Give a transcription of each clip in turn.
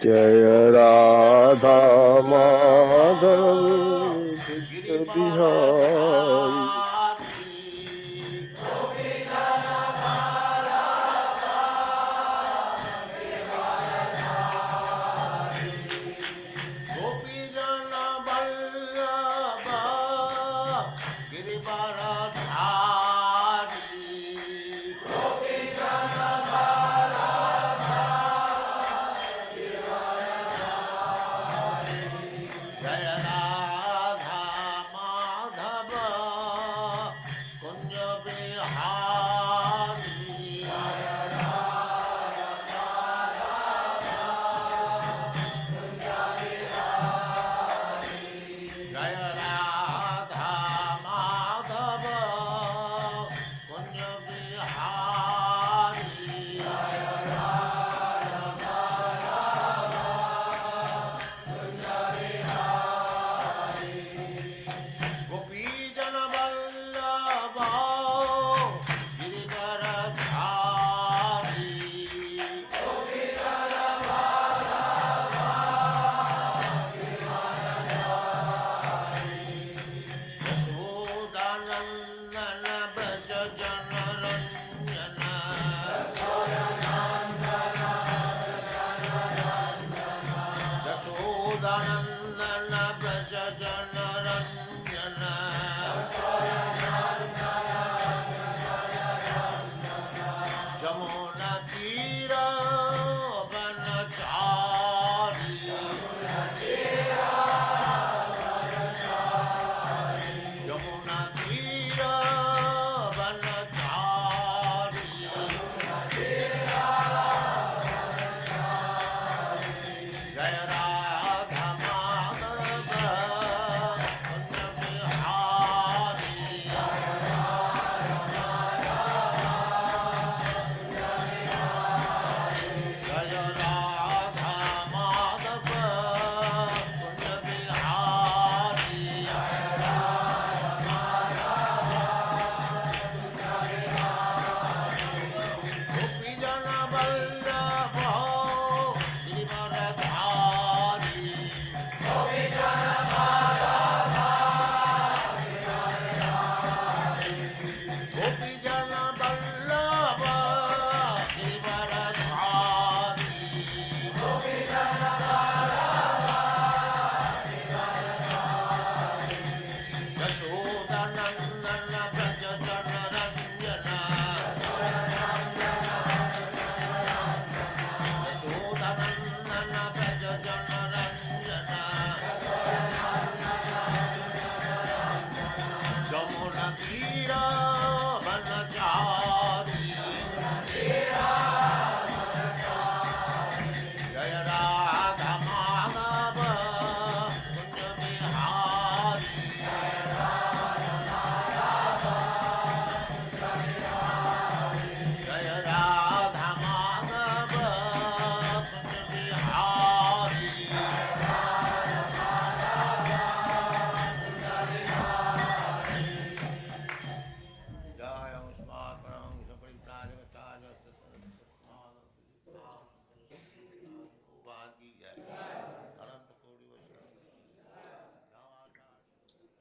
जय राधा माधव कृष्ण बिहारी।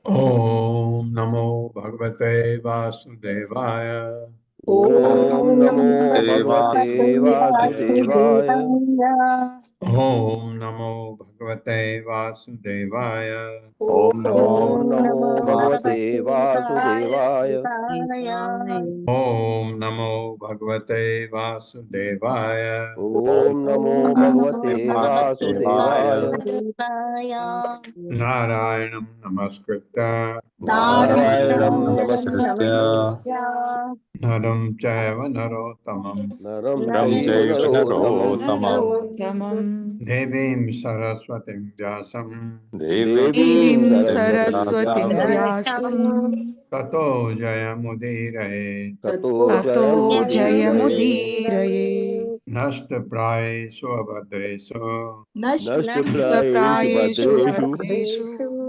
ओम नमो भगवते वासुदेवाय। ओम नमो भगवते वासुदेवाय। ओम नमो भगवते वासुदेवाय। ओम नमो ओम नमो भगवते वासुदेवाय। ओम नमो भगवते वासुदेवाय। ओम नमो भगवते वासुदेवाय। नारायणं नमस्कृत्य नारायणं नमस्कृत्य नरं चैव नरोत्तमं नरं रं चैव चैव नरोत्तमम् नरोत्तमम् देवीं सरस्वतीं व्यासं देवीं देवीं सरस्वतीं सरस्वतीं व्यासं व्यासम् ततो जयमुदीरये। ततो ततो जयमुदीरये। जयमुदीरये। नष्टप्रायेषु अभद्रेषु नष्टप्रायेषु नष्टप्रायेषु भद्रेषु भद्रेषु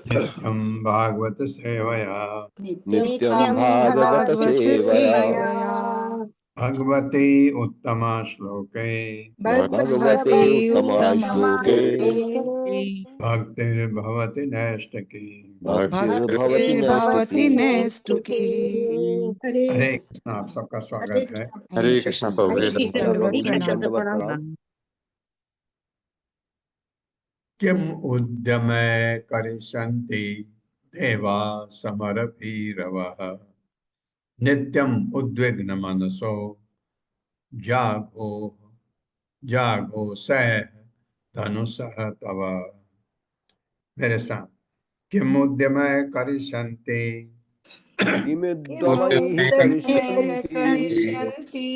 नित्यं भागवत सेवया नित्यं नित्यं भागवत भागवत सेवया सेवया भगवती उत्तमा श्लोके भगवते उत्तमश्लोके भक्तिर्भवति नैष्ठिकी। भक्तिर्भवति भवति नैष्ठिकी। नैष्ठिकी। हरे कृष्ण। आप सबका स्वागत है। हरे कृष्ण प्रभु। दंडवत प्रणाम। किम उद्यमे करिष्यन्ति देवा समरभीरवः नित्यम उद्विग्न मनसो जागो जागो सह धनुषः तव। मेरे साथ किम उद्यमे करिष्यन्ति किमुद्यमैः करिष्यन्ति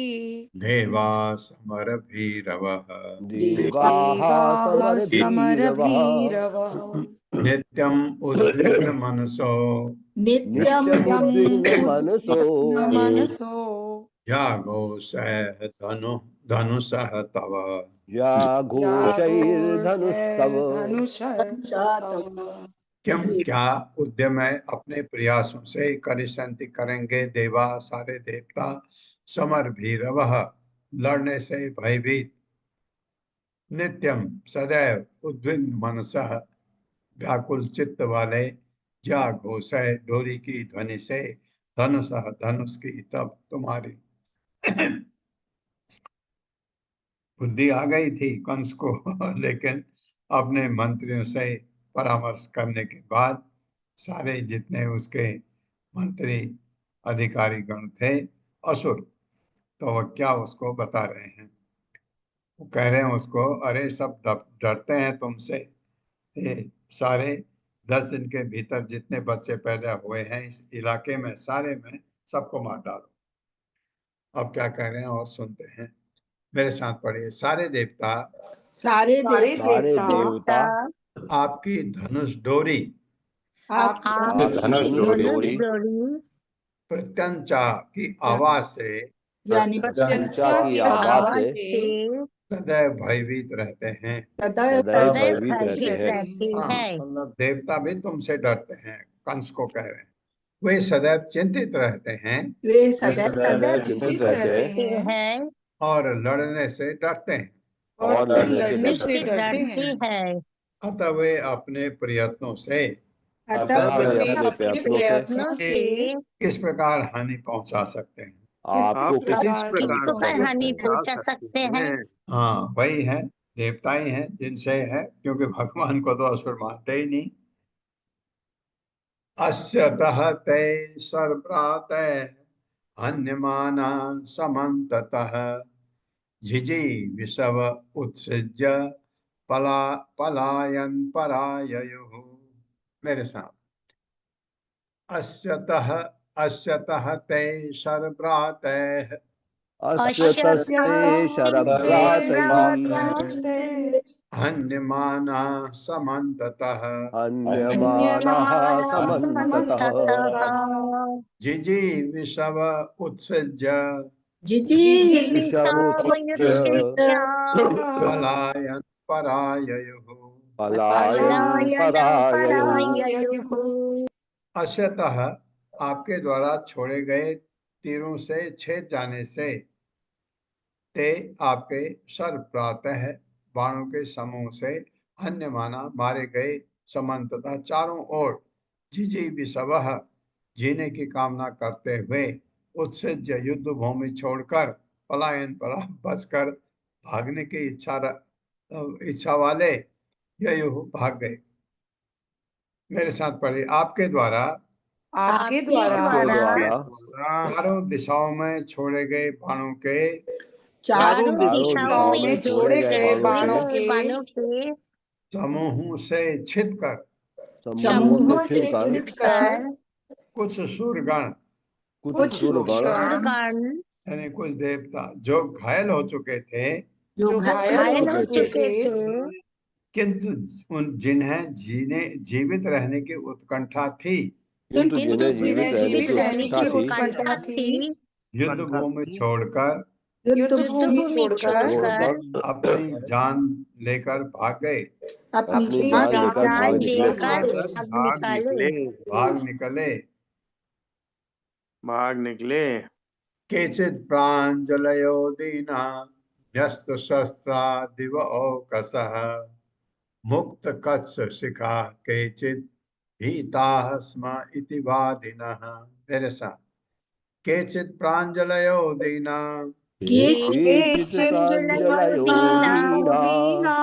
देवा समरभीरवः देवाः समरभीरवः नित्यम उद्विग्न मनसो नित्यमुद्विग्नमनसो जागो सह धनुषः तव। घोषैर्धनुस्तव। किम क्या उद्यम है अपने प्रयासों से करिष्यन्ति करेंगे देवा सारे देवता समर भीरवः लड़ने से भयभीत नित्यम सदैव उद्विग्न मनसः व्याकुल चित्त वाले जा घोषै डोरी की ध्वनि से धनुषः धनुष की तब तुम्हारी बुद्धि आ गई थी कंस को लेकिन अपने मंत्रियों से परामर्श करने के बाद सारे जितने उसके मंत्री अधिकारी गण थे असुर, तो वह क्या उसको बता रहे हैं। वो कह रहे हैं उसको, अरे सब डरते हैं तुमसे, ये सारे 10 दिन के भीतर जितने बच्चे पैदा हुए हैं इस इलाके में सारे में सबको मार डालो। अब क्या कह रहे हैं और सुनते हैं, मेरे साथ पढ़िए। सारे देवता आपकी धनुष डोरी प्रत्यंचा की आवाज से सदैव भयभीत रहते हैं। मतलब देवता भी तुमसे डरते हैं, कंस को कह रहे हैं। वे सदैव चिंतित रहते हैं और लड़ने से डरते हैं अतः वे अपने प्रयत्नों से किस प्रकार हानि पहुंचा सकते हैं। आपको किस प्रकार हानि पहुंचा सकते हैं। हाँ वही है, देवता ही है जिनसे है, क्योंकि भगवान को तो असुर मानते ही नहीं। अस्यतः ते सर्वप्राते अन्यमाना समन्ततः झिझि विषव उत्सृज्य पलायन पराययुः। मेरे साथ अस्यतः ते सर्वप्राते अन्यमाना समन्ततः झिझि विषव उत्सृज्य पलायन पराययुः। अशतः आपके द्वारा छोड़े गए तीरों से छेद जाने से ते आपके सर प्रातः बाणों के समूह से अन्य माना मारे गए समन्ततः चारों ओर जिजी विषवः जीने की कामना करते हुए उत्सृज्य युद्ध भूमि छोड़कर पलायन पर बचकर भागने की इच्छा वाले यह भाग गए। मेरे साथ पढ़े, आपके द्वारा चारों दिशाओं में छोड़े गए बाणों के चारों दिशाओं में जोड़े गए बाणों के समूहों से छिदकर कुछ सूरगण यानी कुछ देवता जो घायल हो चुके थे, किंतु उन जिन्हें जीवित रहने की उत्कंठा थी, युद्ध भूमि छोड़कर अपनी जान लेकर भाग गए, भाग निकले। केचित् प्राञ्जलयो दीना न्यस्तशस्त्रा दिव औकसः मुक्त कच्छ शिखा केचित् भीताः स्म इति वादिनः। मेरे साथ, केचित् प्राञ्जलयो दीना केचित् प्राञ्जलयो दीना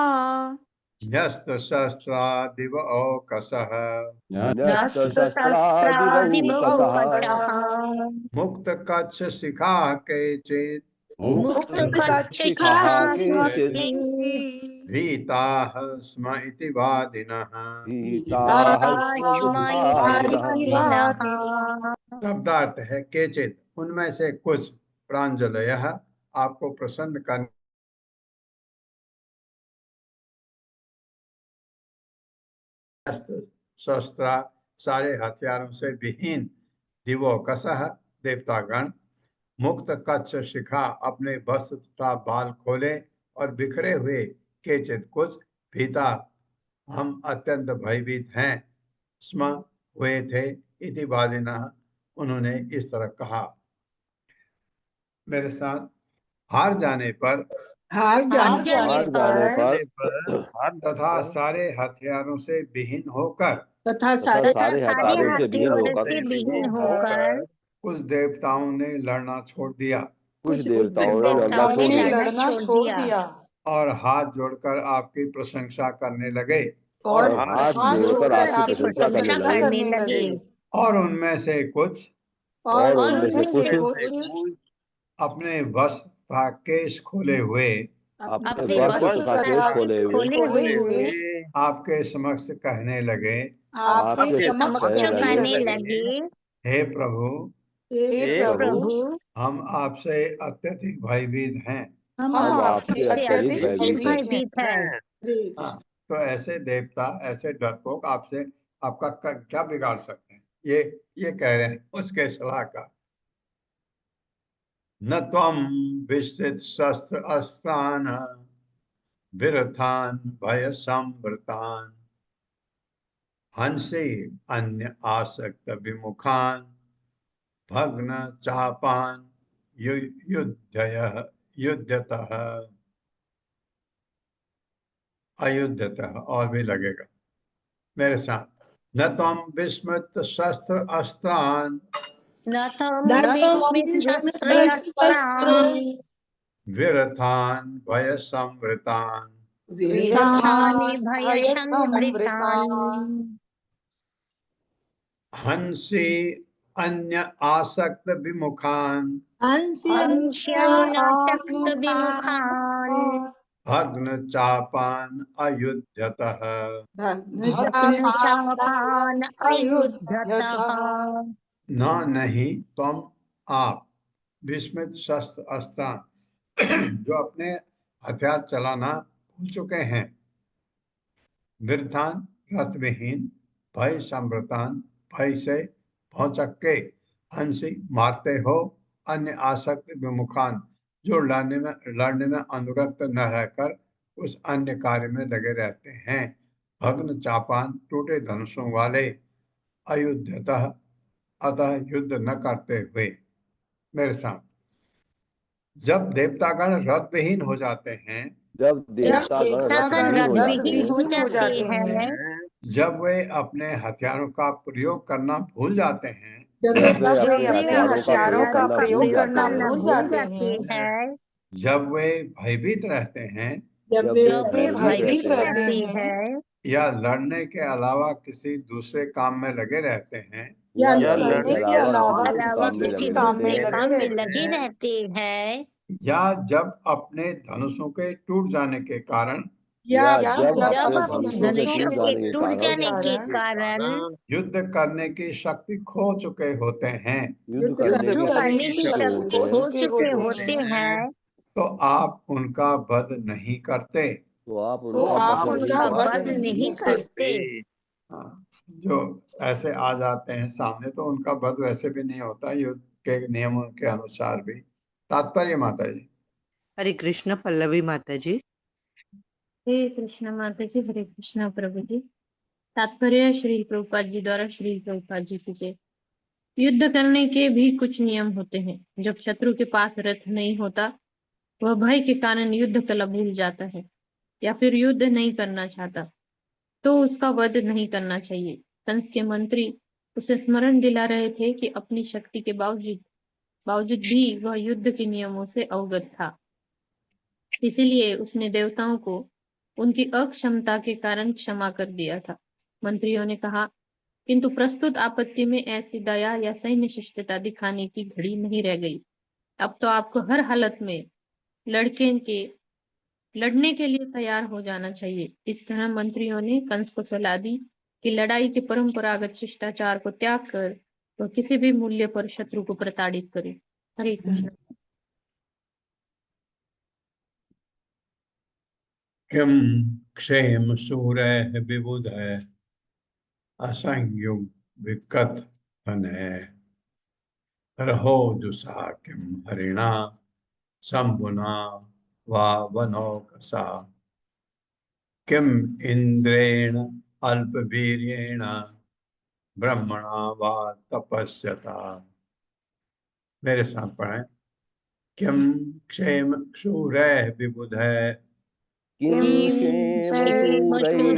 न्यस्तशस्त्रा दिव औकसः न्यस्तशस्त्रादिवौकसः मुक्त कच्छ शिखा केचित् मुक्तकच्छिखाः केचित् भीताः स्म इति वादिनः। भीताः स्म वादिनः। शब्दार्थ है केचित, उनमें से कुछ, प्रांजलयः, आपको प्रसन्न करने शस्त्रा, सारे हथियारों से विहीन, दिवो कसह, देवतागण, मुक्त कच्छ शिखा, अपने वस्त्र तथा बाल खोले और बिखरे हुए, केचित कुछ, भीता, हम अत्यंत भयभीत हैं, स्म, हुए थे, इति वादिना, उन्होंने इस तरह कहा। मेरे साथ, हार जाने पर तथा सारे हथियारों से विहीन होकर तथा सारे हथियारों से विहीन होकर कुछ देवताओं ने लड़ना छोड़ दिया कुछ देवताओं ने लड़ना छोड़ दिया और हाथ जोड़कर आपकी प्रशंसा करने लगे और हाथ जोड़कर आपकी प्रशंसा करने लगे। और उनमें से कुछ अपने वस्त्र तथा केश खोले हुए अपने वस्त्र तथा केश खोले हुए आपके समक्ष कहने लगे, आपके समक्ष कहने लगे, हे प्रभु, प्रभु, हम आपसे अत्यधिक भयभीत हैं। हम आपसे अत्यधिक भयभीत हैं। हाँ, तो ऐसे देवता, ऐसे डरपोक आपसे आपका क्या बिगाड़ सकते हैं? ये कह रहे हैं उसके सलाहकार। न त्वं विस्तृत शस्त्र अस्त्रान विरथान भय संवृतान हंसे अन्य आसक्त विमुखान भग्न चापान युद्धतः अयुद्धतः, और भी लगेगा मेरे साथ। न त्वं विस्मृत शस्त्र अस्त्रान विरथान भय संवृतान हंसी अन्य आसक्त विमुखान भग्न चापान अयुध्यतः। न नहीं, तुम, आप, विस्मित शस्त्र अस्त्रान, जो अपने हथियार चलाना भूल चुके हैं, वृद्धान, रथ विहीन, भय संवृतान, भय से भौचक्के, हंसी, मारते हो, अन्य आसक्त विमुखान, जो लड़ने में अनुरक्त न रहकर उस अन्य कार्य में लगे रहते हैं, भग्न चापान, टूटे धनुषों वाले, अयुद्धतः, अतः युद्ध न करते हुए। मेरे साथ, जब देवतागण रथ विहीन हो जाते हैं, जब देवतागण रथ विहीन हो जाते हैं, जब वे अपने हथियारों का प्रयोग करना भूल जाते हैं, जब वे अपने हथियारों का प्रयोग करना भूल जाते हैं, जब वे भयभीत रहते हैं, जब वे भयभीत रहते हैं, या लड़ने के अलावा किसी दूसरे काम में लगे रहते हैं, या लड़ने के अलावा किसी काम में लगे रहते हैं, या जब अपने धनुषों के टूट जाने के कारण, या जब जब अपने धनुषों के टूट जाने के कारण युद्ध करने की शक्ति खो चुके होते हैं, युद्ध करने की शक्ति हो चुके होते हैं, तो आप उनका वध नहीं करते। तो आप उनका वध नहीं करते। हाँ, जो ऐसे आ जाते हैं सामने, तो उनका वध वैसे भी नहीं होता युद्ध के नियमों के अनुसार भी। तात्पर्य माता जी। हरे कृष्ण। पल्लवी माता जी। हरे कृष्ण माता जी। हरे कृष्ण प्रभु जी। तात्पर्य श्री प्रभुपाद जी द्वारा। श्री प्रभुपाद जी की जय। युद्ध करने के भी कुछ नियम होते हैं। जब शत्रु के पास रथ नहीं होता, वह भय के कारण युद्ध कला भूल जाता है या फिर युद्ध नहीं करना चाहता, तो उसका वध नहीं करना चाहिए। कंस के मंत्री उसे स्मरण दिला रहे थे कि अपनी शक्ति के बावजूद बावजूद भी वह युद्ध के नियमों से अवगत था। इसीलिए उसने देवताओं को उनकी अक्षमता के कारण क्षमा कर दिया था। मंत्रियों ने कहा, किंतु प्रस्तुत आपत्ति में ऐसी दया या सैन्य शिष्टता दिखाने की घड़ी नहीं रह गई। अब तो आपको हर हालत में लड़के के लड़ने के लिए तैयार हो जाना चाहिए। इस तरह मंत्रियों ने कंस को सलाह दी कि लड़ाई के परंपरागत शिष्टाचार को त्याग कर वह किसी भी मूल्य पर शत्रु को प्रताड़ित करे। हरे कृष्ण। किम क्षेम सूरय विबुधय असंयुग विकथ है रहो जुषा किम हरिणा शंभुना वा वनौकसा किम इंद्रेण अल्पवीर्येण ब्रह्मणा वा तपस्यता। मेरे साथ पढ़ें। किम क्षेम सूरय विबुधय किं क्षेमशूरैर्विबुधैः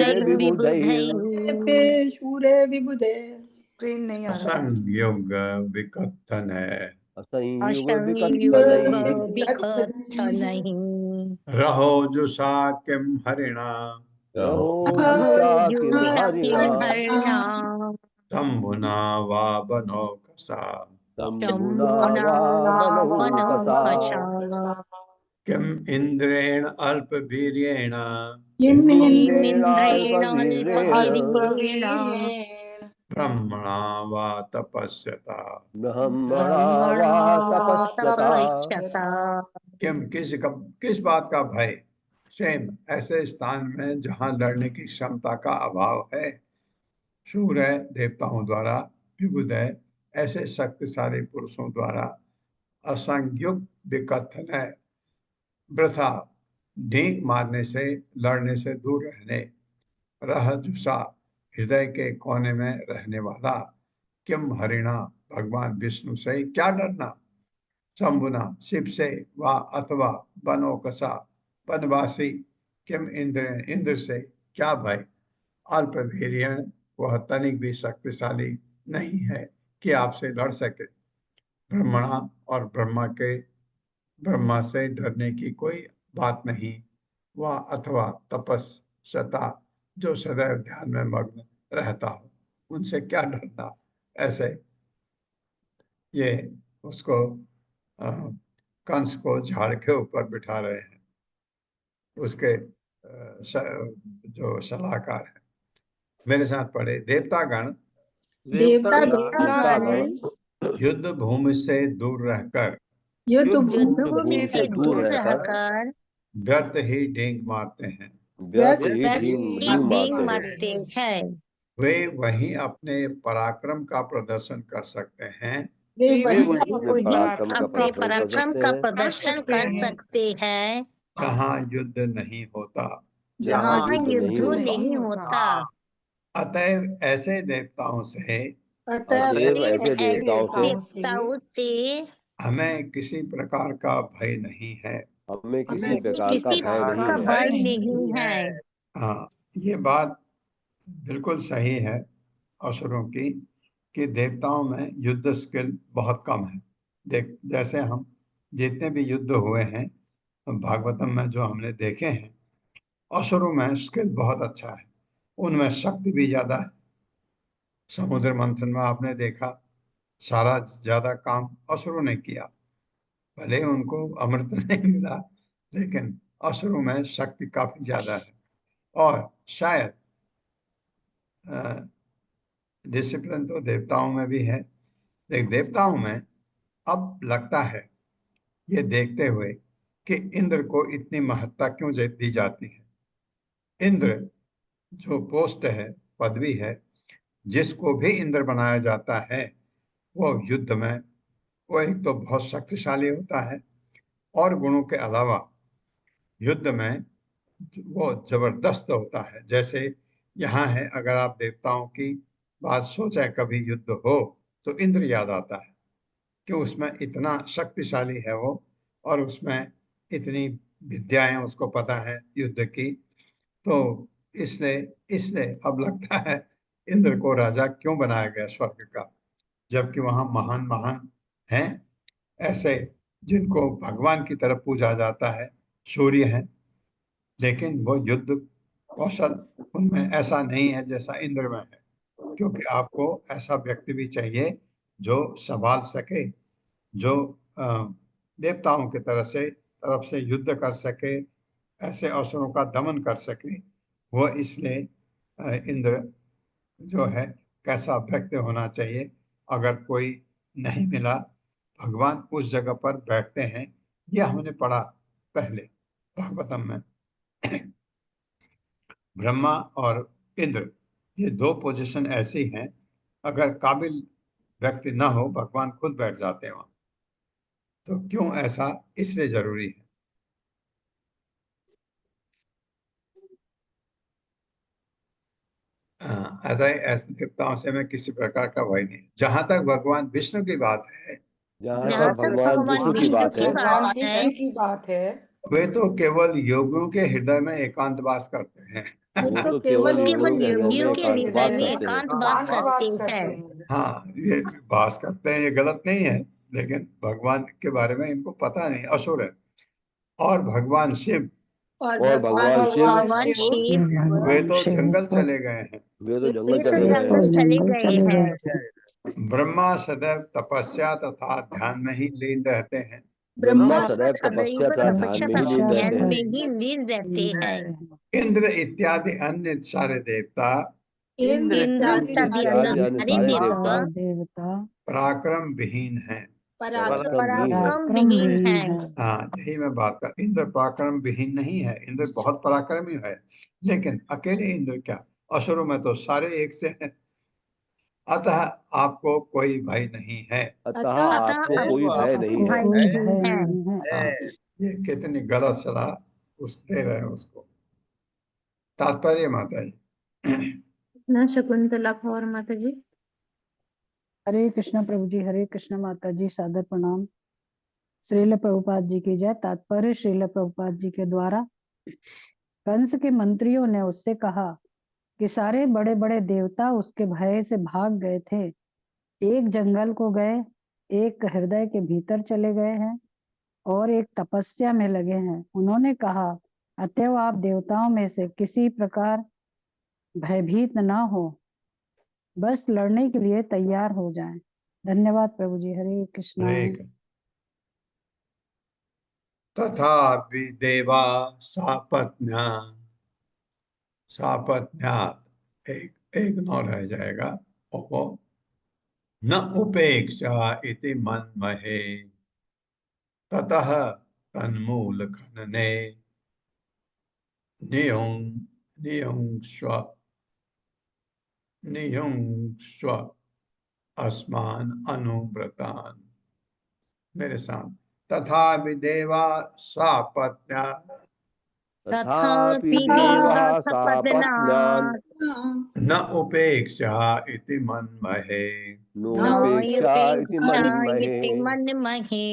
शूरविबुधे स्क्रीन नहीं आ रहा है। असंयोग विकथन है असंयुगविकत्तनैः विकथनैः रहो जुषा किम हरिणा रहोजुषा किं हरिणा हरिणा शंभुना वा बनोकसा शम्भुना वा वनौकसा किम इंद्रेण अल्पवीर्येण किमिन्द्रेणाल्पवीर्येण ब्रह्मणा वा तपस्यता। ब्रह्मणा वा तपस्यता। किस बात का भय। सेम ऐसे स्थान में जहां लड़ने की क्षमता का अभाव है। सूर्य देवताओं द्वारा विबुधय ऐसे शक्तिशाली पुरुषों द्वारा असंयुग विकथन है वृथा ढींक मारने से लड़ने से दूर रहने रह जुषा हृदय के कोने में रहने वाला किम हरिणा भगवान विष्णु से क्या डरना शंभुना शिव से वा अथवा बनोकसा बनवासी किम इंद्र से क्या भय अल्पवीर्यन वह तनिक भी शक्तिशाली नहीं है कि आपसे लड़ सके ब्रह्मणा और ब्रह्मा से डरने की कोई बात नहीं वह अथवा तपस्या जो सदैव ध्यान में मग्न रहता हो उनसे क्या डरना। ऐसे ये उसको कंस को झाड़ के ऊपर बिठा रहे हैं उसके जो सलाहकार है। मेरे साथ पढ़े। देवतागण देवतागण युद्ध भूमि से दूर रहकर युद्ध भूमि भूमि से से दूर दूर रहकर रहकर व्यर्थ ही ढींग मारते हैं व्यर्थ ही ढींग ढींग मारते मारते हैं। हैं। वे वहीं अपने पराक्रम का प्रदर्शन कर सकते हैं वे वहीं अपने अपने पराक्रम का अपने प्रदर्शन कर पराक्रम सकते का हैं प्रदर्शन कर सकते हैं जहां युद्ध नहीं होता। जहाँ जहाँ युद्ध नहीं युद्ध होता। नहीं होता। अतएव ऐसे देवताओं से अतएव ऐसे देवताओं से देवताओं से हमें किसी प्रकार का भय नहीं है। हमें किसी प्रकार का किसी भय नहीं है। भय नहीं है। हाँ, ये बात बिल्कुल सही है असुरों की कि देवताओं में युद्ध स्किल बहुत कम है। देख जैसे हम जितने भी युद्ध हुए हैं भागवतम में जो हमने देखे हैं असुरों में स्किल बहुत अच्छा है उनमें शक्ति भी ज्यादा है। समुद्र मंथन में आपने देखा सारा ज्यादा काम असुरों ने किया भले उनको अमृत नहीं मिला लेकिन असुरों में शक्ति काफी ज्यादा है और शायद डिसिप्लिन तो देवताओं में भी है लेकिन देवताओं में अब लगता है ये देखते हुए कि इंद्र को इतनी महत्ता क्यों दी जाती है। इंद्र जो पोस्ट है पदवी है जिसको भी इंद्र बनाया जाता है वो युद्ध में वो एक तो बहुत शक्तिशाली होता है और गुणों के अलावा युद्ध में वो जबरदस्त होता है। जैसे यहाँ है अगर आप देवताओं की बात सोचें कभी युद्ध हो तो इंद्र याद आता है कि उसमें इतना शक्तिशाली है वो, और उसमें इतनी विद्याएं उसको पता है युद्ध की। तो इसलिए इसलिए अब लगता है इंद्र को राजा क्यों बनाया गया स्वर्ग का, जबकि वहां महान महान हैं ऐसे जिनको भगवान की तरफ पूजा जाता है, सूर्य हैं, लेकिन वो युद्ध कौशल उनमें ऐसा नहीं है जैसा इंद्र में है। क्योंकि आपको ऐसा व्यक्ति भी चाहिए जो संभाल सके, जो देवताओं की तरफ से युद्ध कर सके, ऐसे असुरों का दमन कर सके। वो इसलिए इंद्र जो है कैसा व्यक्ति होना चाहिए, अगर कोई नहीं मिला, भगवान उस जगह पर बैठते हैं। यह हमने पढ़ा पहले भागवतम में। ब्रह्मा और इंद्र, ये दो पोजीशन ऐसी हैं, अगर काबिल व्यक्ति ना हो, भगवान खुद बैठ जाते हैं वहां। तो क्यों ऐसा, इसलिए जरूरी है। ऐसे देवताओं से मैं किसी प्रकार का भय नहीं। जहां तक भगवान विष्णु की बात है, जहाँ जहाँ तक तक भगवान विष्णु की बात है, भगवान विष्णु की बात है, वे तो केवल योगियों के हृदय में एकांतवास करते हैं। वो तो केवल योगियों के हृदय में योगियों के हृदय एकांतवास में करते हैं। एकांतवास करते हैं। हाँ, ये वास करते हैं, ये गलत नहीं है, लेकिन भगवान के बारे में इनको पता नहीं, असुर है। और भगवान शिव, और भगवान शिव, भगवान शिव वे तो जंगल चले गए हैं। वे तो वे जंगल तो चले गए हैं। जंगल चले गए हैं। ब्रह्मा सदैव तपस्या तथा ध्यान में ही लीन रहते हैं। ब्रह्मा सदैव सदैव तपस्या तथा ध्यान में ही लीन रहते ध्यान में हैं। ही लीन रहते हैं। इंद्र इत्यादि अन्य सारे देवता इंद्र इत्यादि इत्यादि अन्य अन्य सारे सारे देवता देवता पराक्रम विहीन हैं। पराक्रमहीन है। पराक्रम विहीन है। हाँ, यही मैं बात कर, इंद्र पराक्रम विहीन नहीं है, इंद्र बहुत पराक्रमी है, लेकिन अकेले इंद्र क्या, असुरों में तो सारे एक से हैं। अतः आपको कोई भय नहीं है। अतः अतः आपको कोई भय नहीं है। भय नहीं है। हाँ, ये कितनी गलत सलाह उस दे रहे हैं उसको। तात्पर्य माता जी। ना शकुंतला कौर माता जी। हरे कृष्णा प्रभु जी, हरे कृष्णा माता जी, सादर प्रणाम। श्रील प्रभुपाद जी की जय। तात्पर्य श्रील प्रभुपाद जी के द्वारा कंस के मंत्रियों ने उससे कहा कि सारे बड़े बड़े देवता उसके भय से भाग गए थे, एक जंगल को गए, एक हृदय के भीतर चले गए हैं और एक तपस्या में लगे हैं। उन्होंने कहा, अतएव आप देवताओं में से किसी प्रकार भयभीत ना हो, बस लड़ने के लिए तैयार हो जाएं। धन्यवाद प्रभु जी। हरे कृष्णा। तथा देवा सापत्न्या, सापत्न्यात एक एक नौ रह जाएगा, और न उपेक्षा इति मन्महे, ततः तन्मूल खनने नियुंस्व अस्मान अनुव्रतान। मेरे साथ, तथा विदेवा सापत्न्या, तथापि देवा सापत्न्यान् न उपेक्षा इति मन्महे, नोपेक्षा इति मन्महे, मन्महे,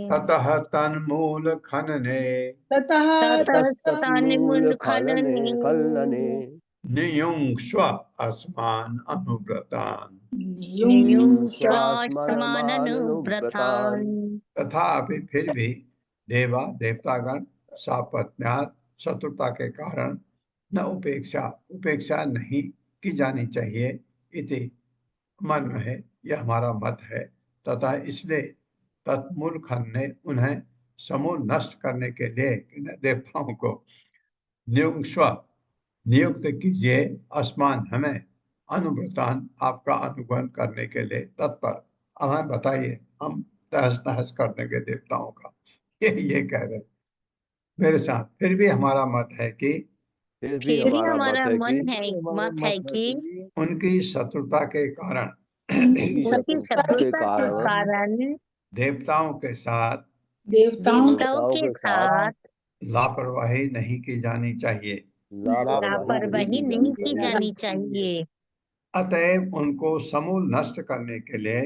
ततः तन्मूल खनने ततः तन्मूल खनने नियुंस्व अस्मान अनुव्रतान। नियुंस्वास्माननुव्रतान्। तथापि फिर भी देवा देवतागण सापत्न्यात् शत्रुता के कारण न उपेक्षा, उपेक्षा नहीं की जानी चाहिए, इति मन में है, यह हमारा मत है। तथा इसलिए तत्मूल खनने, उन्हें समूल नष्ट करने के लिए देवताओं को नियुक्त कीजिए, अस्मान हमें, अनुव्रतान आपका अनुगमन करने के लिए तत्पर। अब हमें बताइए, हम तहस नहस कर देंगे देवताओं का, ये कह रहे मेरे साथ। फिर भी हमारा मत है कि फिर भी हमारा मत है कि उनकी शत्रुता के कारण उनकी शत्रुता के कारण देवताओं के साथ लापरवाही नहीं की जानी चाहिए। लापरवाही नहीं की जानी चाहिए। अतएव उनको समूल नष्ट करने के लिए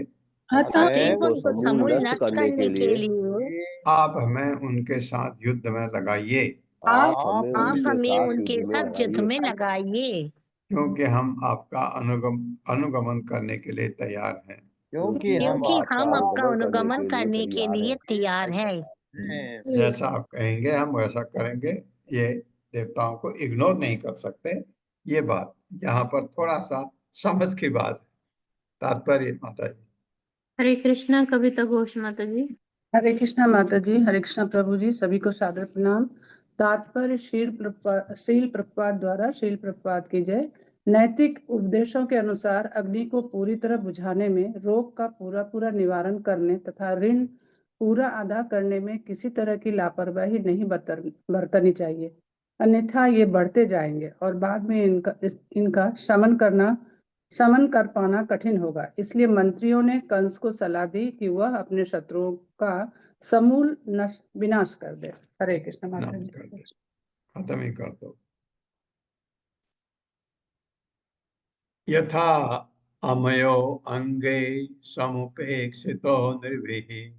अतएव उनको समूल नष्ट करने के लिए आप हमें उनके साथ युद्ध में लगाइए, आप हमें आप उनके हमें साथ उनके युद्ध में साथ युद्ध लगाइए, में लगाइए, क्योंकि हम आपका अनुगमन करने के लिए तैयार हैं। क्योंकि क्योंकि हम आपका अनुगमन करने के तैयार लिए हैं। तैयार है। जैसा आप कहेंगे हम वैसा करेंगे। ये देवताओं को इग्नोर नहीं कर सकते। ये बात यहाँ पर थोड़ा सा समझ की बात है। तात्पर्य माता जी। हरे कृष्णा कविता घोष माता जी। हरे कृष्णा माता जी, हरे कृष्णा प्रभु जी, सभी को सादर प्रणाम। तात्पर्य श्रील प्रभुपाद द्वारा, श्रील प्रभुपाद की जय। नैतिक उपदेशों के अनुसार अग्नि को पूरी तरह बुझाने में, रोग का पूरा पूरा निवारण करने तथा ऋण पूरा अदा करने में किसी तरह की लापरवाही नहीं बरतनी चाहिए, अन्यथा ये बढ़ते जाएंगे और बाद में इनका शमन कर पाना कठिन होगा। इसलिए मंत्रियों ने कंस को सलाह दी कि वह अपने शत्रुओं का समूल विनाश कर दे। हरे कृष्ण माता नाश जी। कर दे, खत्म ही कर दो। यथा अमयो अंगे समुपेक्षितो निर्भिः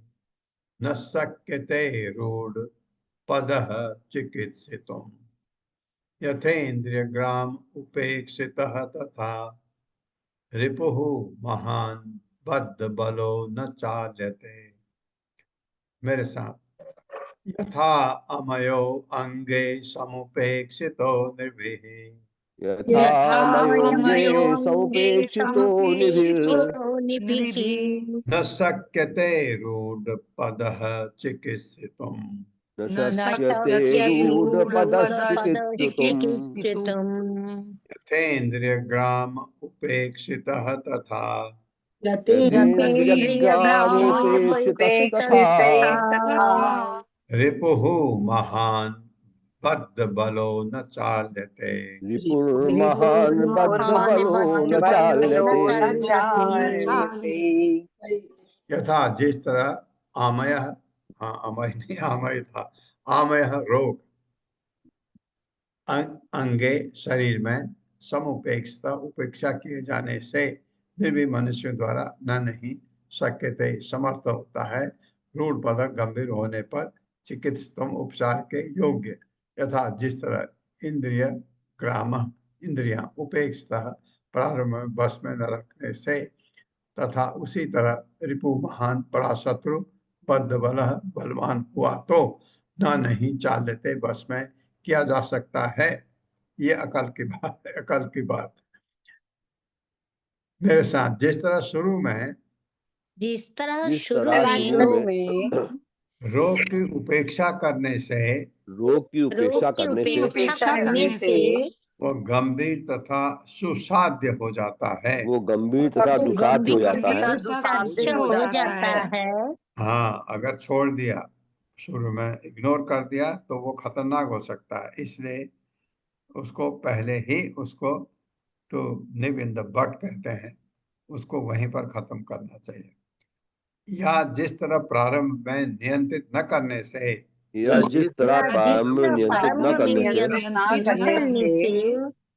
न शक्यते रूढ़ पदः चिकित्सितुम् यथेन्द्रियग्राम उपेक्षितः तथा रिपुः महान् बद्ध बलो न चाल्यते। मेरे साथ। यथा अमयो अंगे समुपेक्षितो निर्भिः यथा मयोंगे समुपेक्षितो निभिः न शक्यते रूढ़ पदः चिकित्सितुम् न न शक्यते शक्यते रूढपदश्चिकित्सितुम् चिकित्सितुम् यथेन्द्रियग्राम उपेक्षितः तथा यथेन्द्रियग्रामोपेक्षितः तथा रिपुः महान् बद्ध बलो न चाल्यते। रिपुर्महान् बद्धबलो न चाल्यते। यथा जिस तरह आमय, हाँ अमय नहीं आमय था, आमय रोग अंगे शरीर में समुपेक्षता उपेक्षा किए जाने से निर्भीक मनुष्य द्वारा न नहीं शक्यते समर्थ होता है रूढ़ पदक गंभीर होने पर चिकित्सतम उपचार के योग्य। यथा जिस तरह इंद्रिय ग्राम इंद्रियां उपेक्षता प्रारंभ में बस में न रखने से तथा उसी तरह रिपु महान बड़ा शत्रु बद्ध बल बलवान हुआ तो न नहीं चाल लेते बस में किया जा सकता है। ये अकल की बात है, अकल की बात। मेरे साथ जिस तरह शुरू में जिस तरह जिस शुरू तरह में शुरू में रोग की उपेक्षा करने से रोग की उपेक्षा रोग की करने से उपेक्षा करने से वो गंभीर तथा सुसाध्य हो जाता है। वो गंभीर तथा दुसाध्य हो जाता है। दुस्साध्य हो जाता है। हाँ, अगर छोड़ दिया, शुरू में इग्नोर कर दिया तो वो खतरनाक हो सकता है। इसलिए उसको पहले ही उसको to nip in the bud कहते हैं, उसको वहीं पर खत्म करना चाहिए। या जिस तरह प्रारंभ में नियंत्रित न करने से या जिस तरह जिस प्रारंभ में नियंत्रित न प्रारंभ में करने से नियंत्रित न करने से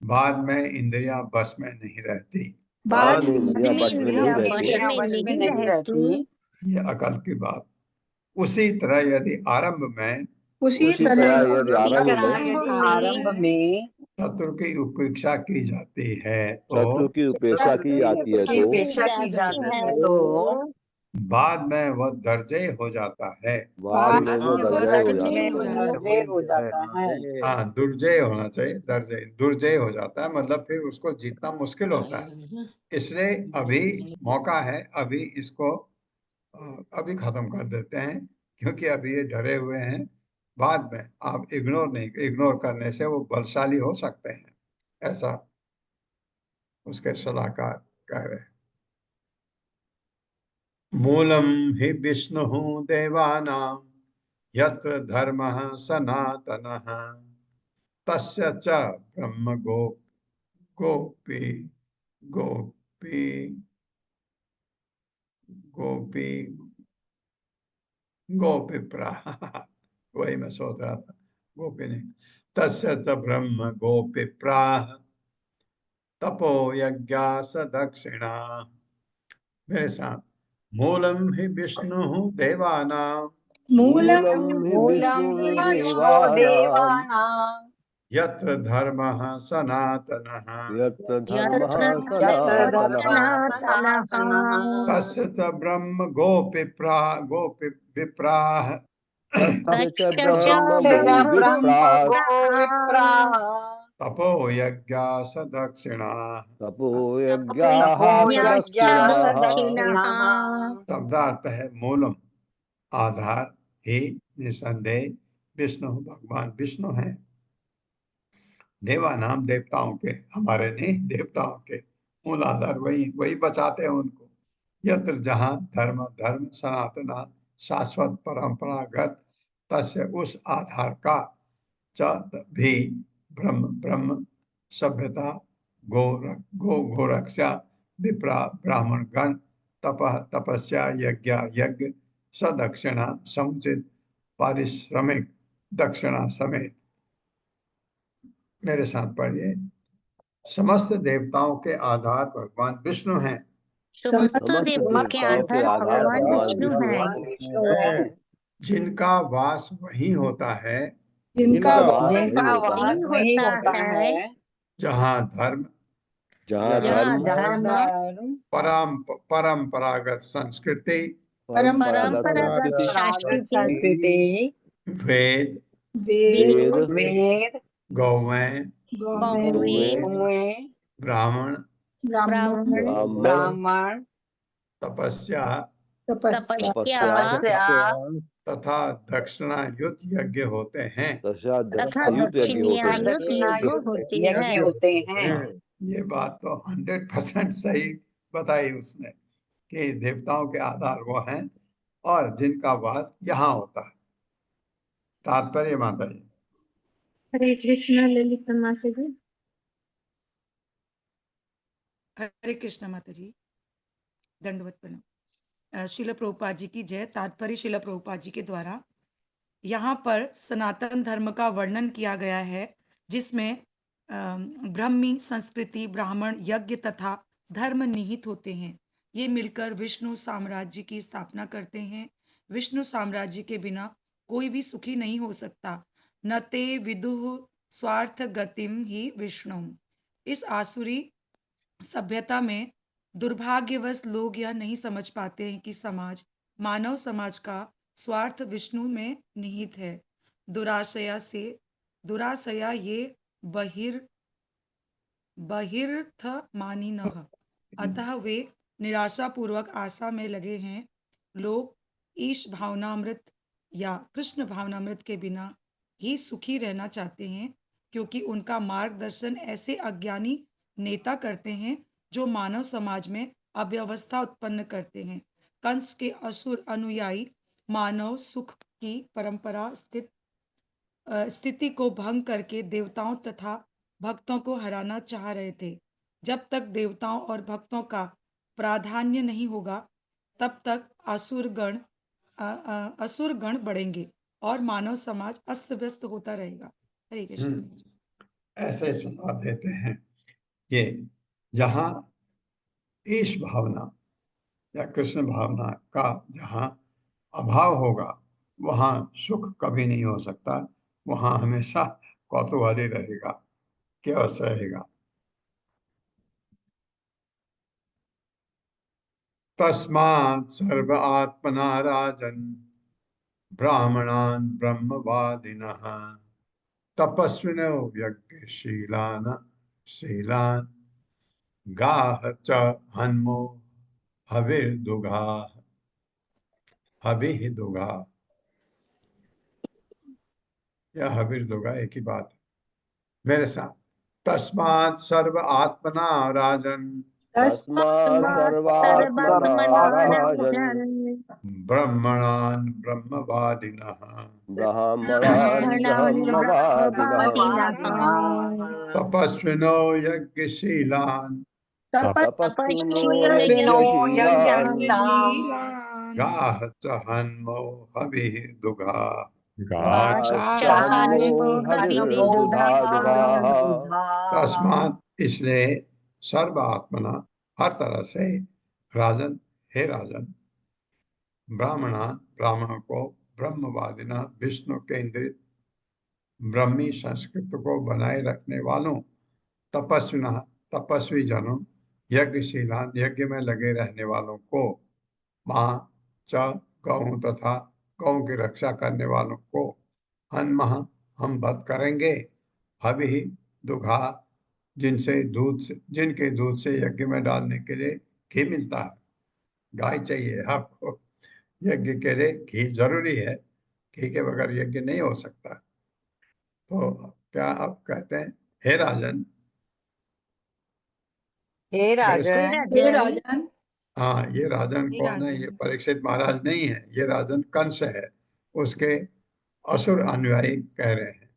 बाद में इंद्रियां बस में नहीं रहती। बाद में इंद्रियां में बस में नहीं इंद्रियां बश रहती। में नहीं रहती। ये अकल की बात। उसी तरह यदि आरंभ में उसी तरह यदि आरंभ में शत्रु की उपेक्षा की जाती है शत्रु तो की उपेक्षा की जाती है तो जाती है तो बाद में वह दर्जे हो जाता है। बाद में वो दर्जय हो जाता है। हाँ, दुर्जय होना चाहिए, दर्जय दुर्जय हो जाता है, मतलब फिर उसको जीतना मुश्किल होता है। इसलिए अभी मौका है, अभी इसको अभी खत्म कर देते हैं, क्योंकि अभी ये डरे हुए हैं। बाद में आप इग्नोर करने से वो बलशाली हो सकते हैं, ऐसा उसके सलाहकार कह रहे हैं। मूलम हि विष्णु देवानां यत्र धर्मः सनातनः तस्य च ब्रह्म गोपी गोपी गोपी गोपिप्रा वही मैं सोच रहा था, गोपी नहीं, तस्य च ब्रह्म गोपिप्रा तपो यज्ञास दक्षिणा। मेरे साथ, मूलम ही विष्णु देवानां मूलम मूलम हि मूलम हि विष्णु विष्णुर्देवानां देवानां यत्र धर्मः सनातनः यत्र धर्मः यत्र सनातनः धर्मः सनातनः तस्य च ब्रह्म गोपि विप्राः तस्य च ब्रह्म तस्य च ब्रह्म गोविप्राः गो विप्राः तपो यज्ञास दक्षिणा। तपो तपो यज्ञाः सदक्षिणाः यज्ञास्तदक्षिणः। शब्दार्थ है मूलम, आधार ही निसंदेह विष्णु, भगवान विष्णु है। देवानाम देवताओं के, हमारे नहीं, देवताओं के मूल आधार वही वही बचाते हैं उनको। यत्र जहाँ धर्म धर्म सनातना शाश्वत परंपरागत, तस्य उस आधार का, च भी ब्रह्म ब्रह्म सभ्यता, गोरक्षा विप्रा ब्राह्मण गण, तपः तपस्या यज्ञ यज्ञ सदक्षिणा समुचित पारिश्रमिक दक्षिणा समेत। मेरे साथ पढ़िए। समस्त देवताओं के आधार भगवान विष्णु हैं। समस्त देवताओं के आधार भगवान विष्णु भगवान हैं विष्णु है। जिनका वास वही होता है जिनका जिनका वास वही जिनका होता है वास वही होता है जहाँ धर्म जहाँ जहाँ धर्म धर्म परंपरागत संस्कृति, परंपरागत संस्कृति परंपरागत संस्कृति, वेद वेद वेद वेद, गौवें गौवें कुएं, ब्राह्मण ब्राह्मण ब्राह्मण ब्राह्मण, तपस्या तपस्या तपस्या तथा दक्षिणायुत यज्ञ होते हैं। तथा तथा दक्षिणायुत यज्ञ होते हैं दक्षिणायुक्त यज्ञ होते हैं। ये बात तो 100% सही बताई उसने कि देवताओं के आधार वो हैं और जिनका वास यहाँ होता है। तात्पर्य माता जी। हरे कृष्णा ललिता माता जी। हरे कृष्ण माता जी, दंडवत प्रणाम। श्रील प्रभुपाद जी की जय। तात्पर्य श्रील प्रभुपाद जी के द्वारा यहाँ पर सनातन धर्म का वर्णन किया गया है, जिसमें ब्राह्मी संस्कृति, ब्राह्मण, यज्ञ तथा धर्म निहित होते हैं। ये मिलकर विष्णु साम्राज्य की स्थापना करते हैं। विष्णु साम्राज्य के बिना कोई भी सुखी नहीं हो सकता। न ते विदुः स्वार्थ गतिम ही विष्णु। इस आसुरी सभ्यता में दुर्भाग्यवश लोग यह नहीं समझ पाते हैं कि मानव समाज का स्वार्थ विष्णु में निहित है। दुराशया ये बहिर्थ मानिनः। अतः वे निराशापूर्वक आशा में लगे हैं। लोग ईश भावनामृत या कृष्ण भावनामृत के बिना ही सुखी रहना चाहते हैं, क्योंकि उनका मार्गदर्शन ऐसे अज्ञानी नेता करते हैं जो मानव समाज में अव्यवस्था उत्पन्न करते हैं। कंस के असुर अनुयायी मानव सुख की परंपरा स्थिति को भंग करके देवताओं तथा भक्तों को हराना चाह रहे थे। जब तक देवताओं और भक्तों का प्राधान्य नहीं होगा, तब तक असुर गण बढ़ेंगे और मानव समाज अस्त व्यस्त होता रहेगा। हरे कृष्ण। ऐसे सुना देते हैं ये जहाँ ईश भावना या कृष्ण भावना का जहाँ अभाव होगा, वहाँ सुख कभी नहीं हो सकता। वहाँ हमेशा कौतूहली रहेगा, केवस रहेगा। तस्मात् सर्व आत्मना राजन् ब्राह्मणान् ब्रह्मवादिनः तपस्विनो यज्ञशीलान् गाः च हन्मो हविर्दुघा। या हविर्दुघा एक ही बात है। मेरे साथ, तस्मात् सर्व आत्मना राजन् तस्मात् सर्वात्मना राजन् ब्रह्मणान् ब्रह्मवादिनः ब्राह्मणान् ब्रह्मवादिनः तपस्विनो यज्ञशीलान् तपस्विनो विनो यज्ञशीलान् यज्ञशीलान् गाः च हन्मो हविः दुघा। गाश्चान्मो हविर्दुघाः। तस्मात् इसलिए सर्वात्मना हर तरह से राजन, हे राजन, ब्राह्मणों को, ब्रह्मवादिना विष्णु केंद्रित ब्रह्मी संस्कृत को बनाए रखने वालों, तपस्वी जनों, यज्ञशीलान यज्ञ में लगे रहने वालों को, मां च गौ तथा गौ की रक्षा करने वालों को, हन्मह हम वध करेंगे, हवि दुघा जिनके दूध से यज्ञ में डालने के लिए घी मिलता है। गाय चाहिए आपको, यज्ञ के लिए घी जरूरी है, घी के बगैर यज्ञ नहीं हो सकता। तो क्या आप कहते हैं, हे राजन, हे राजन, हे राजन, हाँ, ये राजन हे कौन है? राजन। ये परीक्षित महाराज नहीं है, ये राजन कंस है, उसके असुर अनुयायी कह रहे हैं।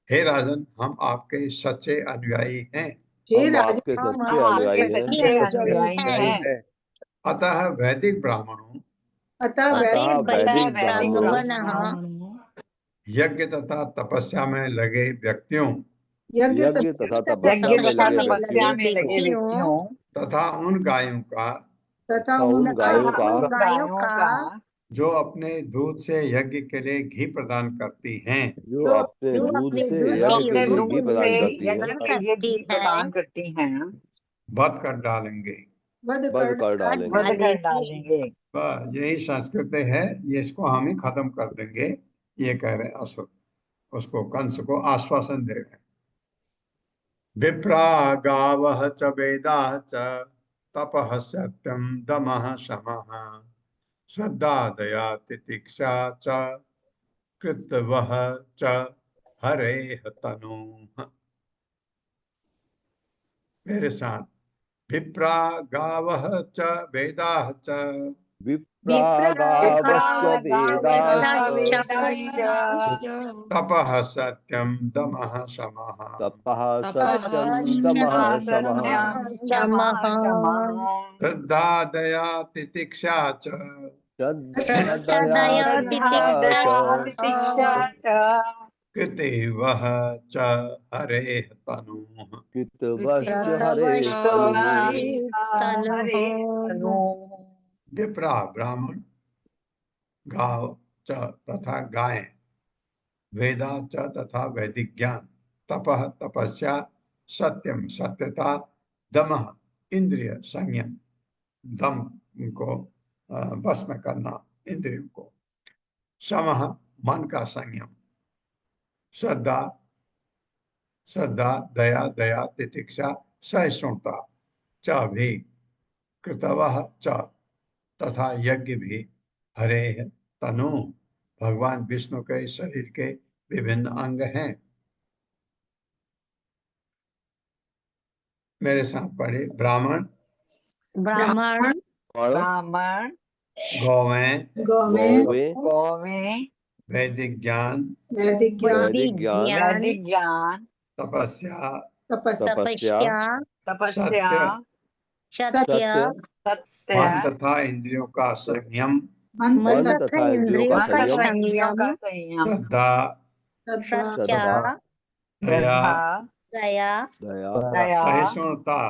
हे राजन, हम आपके सच्चे अनुयायी हैं, हे हम राजन, आपके हम सच्चे आपके अनुयायी हैं। सच्चे अनुयायी हैं। अतः वैदिक ब्राह्मणों, अतः अतः वैदिक वैदिक ब्राह्मणों, यज्ञ तथा तपस्या में लगे व्यक्तियों यज्ञ यज्ञ तथा यज्ञ तपस्या में तथा लगे तपस्या व्यक्तियों में लगे व्यक्तियों तथा उन गायों का तथा तथा उन गायों का उन गायों का जो अपने दूध से यज्ञ के लिए घी प्रदान करती हैं, जो जो अपने दूध से जो यज्ञ के अपने लिए घी दूध प्रदान से करती है, यज्ञ के लिए घी प्रदान करती हैं, वध कर डालेंगे। वध वध कर कर डालेंगे। वध कर डालेंगे। बस यही संस्कृति है, ये इसको हम ही खत्म कर देंगे, ये कह रहे हैं असुर, उसको कंस को आश्वासन दे रहे हैं। विप्रा गावः च वेदाः च तपः सत्यम दमः शमः श्रद्धा दया तितिक्षा च कृतवः च हरेः तनुः। मेरे साथ, विप्रा गावः च वेदाः च विप्रागावश्च वेदाश्च तपः सत्यम दमः शमः तपः सत्यं दमः शमः श्रद्धा दया तितिक्षा च श्रद्धया तितिक्षा च कृतिवः च हरेः तनुः। कृतवश्च हरेः तनुः। विप्रा ब्राह्मण, गाव च तथा गाय, वेदा च तथा वैदिक ज्ञान, तपः तपस्या, सत्यम सत्यता, दमः इंद्रिय संयम, दम को बस में करना इंद्रियों को, समः मन का संयम, श्रद्धा दया तितिक्षा सहिष्णुता च भी, कृतवः च तथा यज्ञ भी, हरे तनु भगवान विष्णु के शरीर के विभिन्न अंग हैं। मेरे साथ पढ़े, ब्राह्मण, ब्राह्मण, गौवें, गौवें, वैदिक ज्ञान, वैदिक ज्ञान, तपस्या, तपस्या, सत्य, मन तथा इंद्रियों का संयम, मन तथा इंद्रियों का संयम, श्रद्धा, श्रद्धा, दया, दया, सहिष्णुता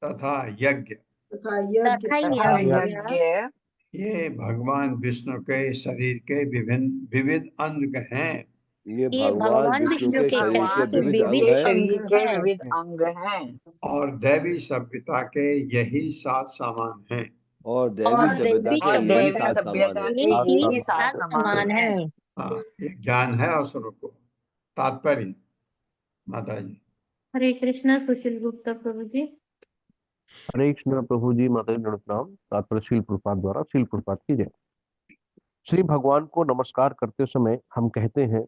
तथा यज्ञ। तथा यज्ञ। यज्ञ, ये भगवान विष्णु के शरीर के विविध अंग हैं। ये भगवान विष्णु के शरीर के विविध अंग हैं और दैवी सभ्यता के यही 7 सामान हैं। और दैवी सभ्यता के यही 7 सामान हैं। हाँ, ये ज्ञान है असुरों को। तात्पर्य माता जी। हरे कृष्णा। सुशील गुप्ता प्रभु जी। हरे कृष्ण प्रभु जी, माता जी प्रणाम। तात्पर्य शील प्रपात द्वारा शील प्रपात की जय। श्री भगवान को नमस्कार करते समय हम कहते हैं,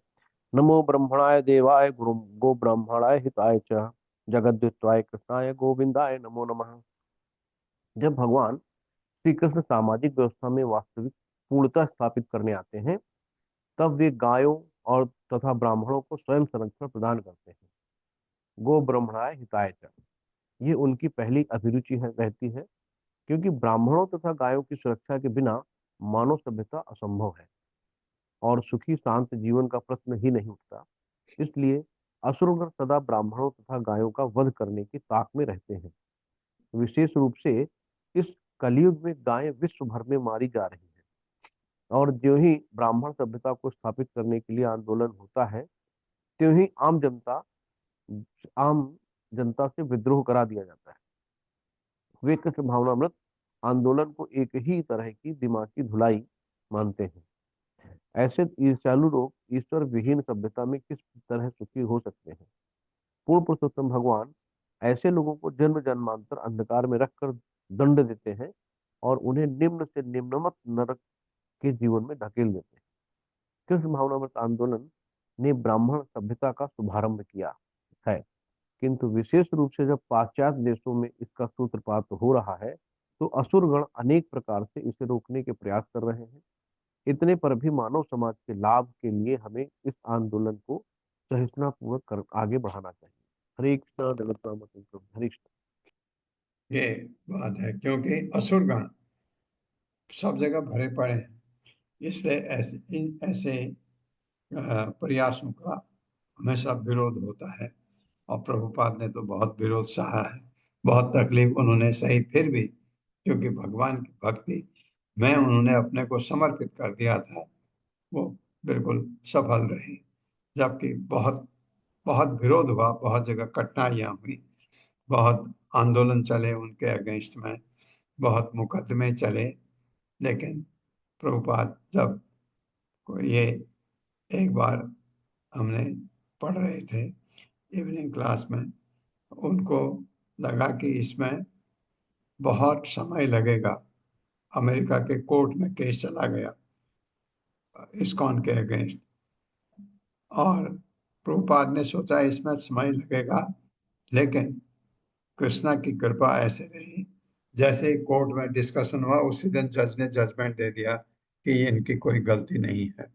नमो ब्रह्मणाय देवाय गो ब्राह्मणाय हिताय च जगद्वित्वाय कृष्णाय गोविंदाय नमो नमः। जब भगवान श्री कृष्ण सामाजिक व्यवस्था में वास्तविक पूर्णता स्थापित करने आते हैं, तब वे गायों और तथा ब्राह्मणों को स्वयं संरक्षण प्रदान करते हैं। गो ब्रह्मणाय हिताय च, ये उनकी पहली अभिरुचि रहती है, क्योंकि ब्राह्मणों तथा गायों की सुरक्षा के बिना मानव सभ्यता असंभव है और सुखी शांत जीवन का प्रश्न ही नहीं उठता। इसलिए असुरगण सदा ब्राह्मणों तथा गायों का वध करने की ताक में रहते हैं। विशेष रूप से इस कलयुग में गायें विश्व भर में मारी जा रही हैं, और ज्यों ही ब्राह्मण सभ्यता को स्थापित करने के लिए आंदोलन होता है, त्यों ही आम जनता से विद्रोह करा दिया जाता है। वे कृष्ण भावनामृत आंदोलन को एक ही तरह की दिमाग की धुलाई मानते हैं। ऐसे ईर्ष्यालु लोग ईश्वर विहीन सभ्यता में किस तरह सुखी हो सकते हैं। पूर्ण पुरुषोत्तम भगवान ऐसे लोगों को जन्म जन्मांतर अंधकार में रखकर दंड देते हैं और उन्हें निम्न से निम्नतम नरक के जीवन में धकेल देते हैं। कृष्ण भावनामृत आंदोलन ने ब्राह्मण सभ्यता का शुभारंभ किया है, किंतु विशेष रूप से जब पाश्चात्य देशों में इसका सूत्रपात हो रहा है, तो असुरगण अनेक प्रकार से इसे रोकने के प्रयास कर रहे हैं। इतने पर भी मानव समाज के लाभ के लिए हमें इस आंदोलन को सहिष्णुतापूर्वक आगे बढ़ाना चाहिए। हरे कृष्ण हरे कृष्ण। ये बात है, क्योंकि असुरगण सब जगह भरे पड़े हैं, इसलिए ऐसे प्रयासों का हमेशा विरोध होता है। और प्रभुपाद ने तो बहुत विरोध सहा है, बहुत तकलीफ उन्होंने सही, फिर भी क्योंकि भगवान की भक्ति में उन्होंने अपने को समर्पित कर दिया था, वो बिल्कुल सफल रही। जबकि बहुत बहुत विरोध हुआ, बहुत जगह कठिनाइयाँ हुई, बहुत आंदोलन चले उनके अगेंस्ट में, बहुत मुकदमे चले, लेकिन प्रभुपाद जब ये एक बार हमने पढ़ रहे थे इवनिंग क्लास में, उनको लगा कि इसमें बहुत समय लगेगा। अमेरिका के कोर्ट में केस चला गया इस्कॉन के अगेंस्ट, और प्रभुपाद ने सोचा इसमें समय लगेगा, लेकिन कृष्णा की कृपा ऐसे रही, जैसे ही कोर्ट में डिस्कशन हुआ उसी दिन जज ने जजमेंट दे दिया कि इनकी कोई गलती नहीं है।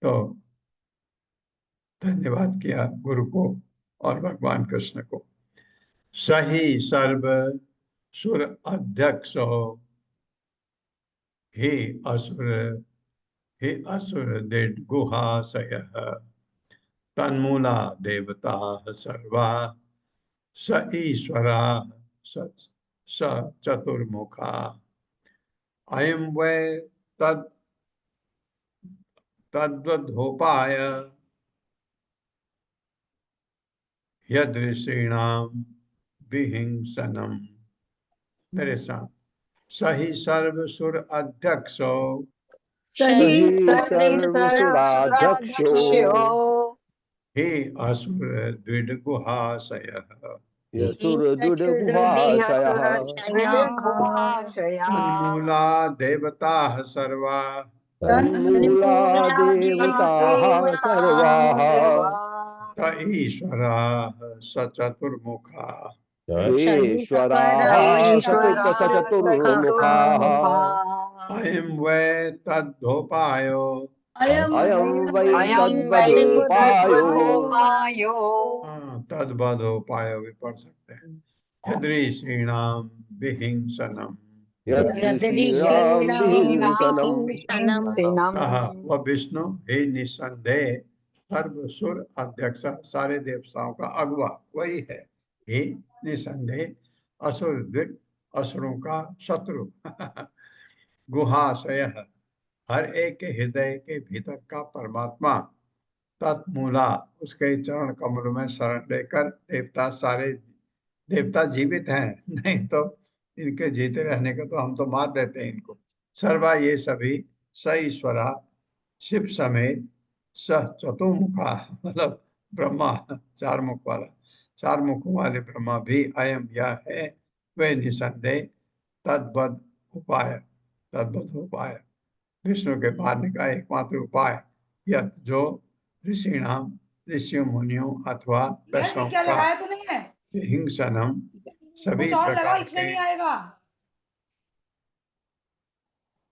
तो धन्यवाद किया गुरु को और भगवान कृष्ण को। सही सर्व सुर अध्यक्ष हे असुर दृढ़ गुहाशय तन्मूला देवता सर्वा स ईश्वरा स चतुर्मुखा अयं वै तद्वधोपाय यदृषीणाम विहिंसनम। मेरे साथ, सही सर्व सुर अध्यक्षो सही सर्वसुराध्यक्षो हे असुर द्विड गुहाशय यसुरदुर्गुहाशयः तन्मूला देवता सर्वा तन्मूला देवताः सर्वाः स ईश्वराः स चतुर्मुखा ईश्वराः सचतुर्मुखाः अयं वै तद्धोपायो अयं वै तद्वदोपायो तद्वदोपाय भी पढ़ सकते हैं। यदृषीणाम विहिंसनम यदृषीणां विहिंसनम् वह विष्णु हे निसंदेह सर्वसुर अध्यक्ष, सारे देवताओं का अगुआ वही है। हे निसंदेह असुर द्विग, असुरों का शत्रु गुहाशय, हर एक के हृदय के भीतर का परमात्मा, तत्मूला, उसके चरण कमल में शरण लेकर देवता, सारे देवता जीवित हैं, नहीं तो इनके जीते रहने का तो हम तो मार देते हैं इनको। सर्वा, ये सभी, स ईश्वरा, शिव समेत, स चतुर्मुखा, मतलब ब्रह्मा, चार मुख वाला, चार मुखों वाले ब्रह्मा भी, अयम यह है, वे निसंदेह तद्वद उपाय, विष्णु के पारने का एकमात्र उपाय, यह जो ऋषिणाम, ऋषियों मुनियों अथवा वैष्णव का हिंसनम, सभी प्रकार के।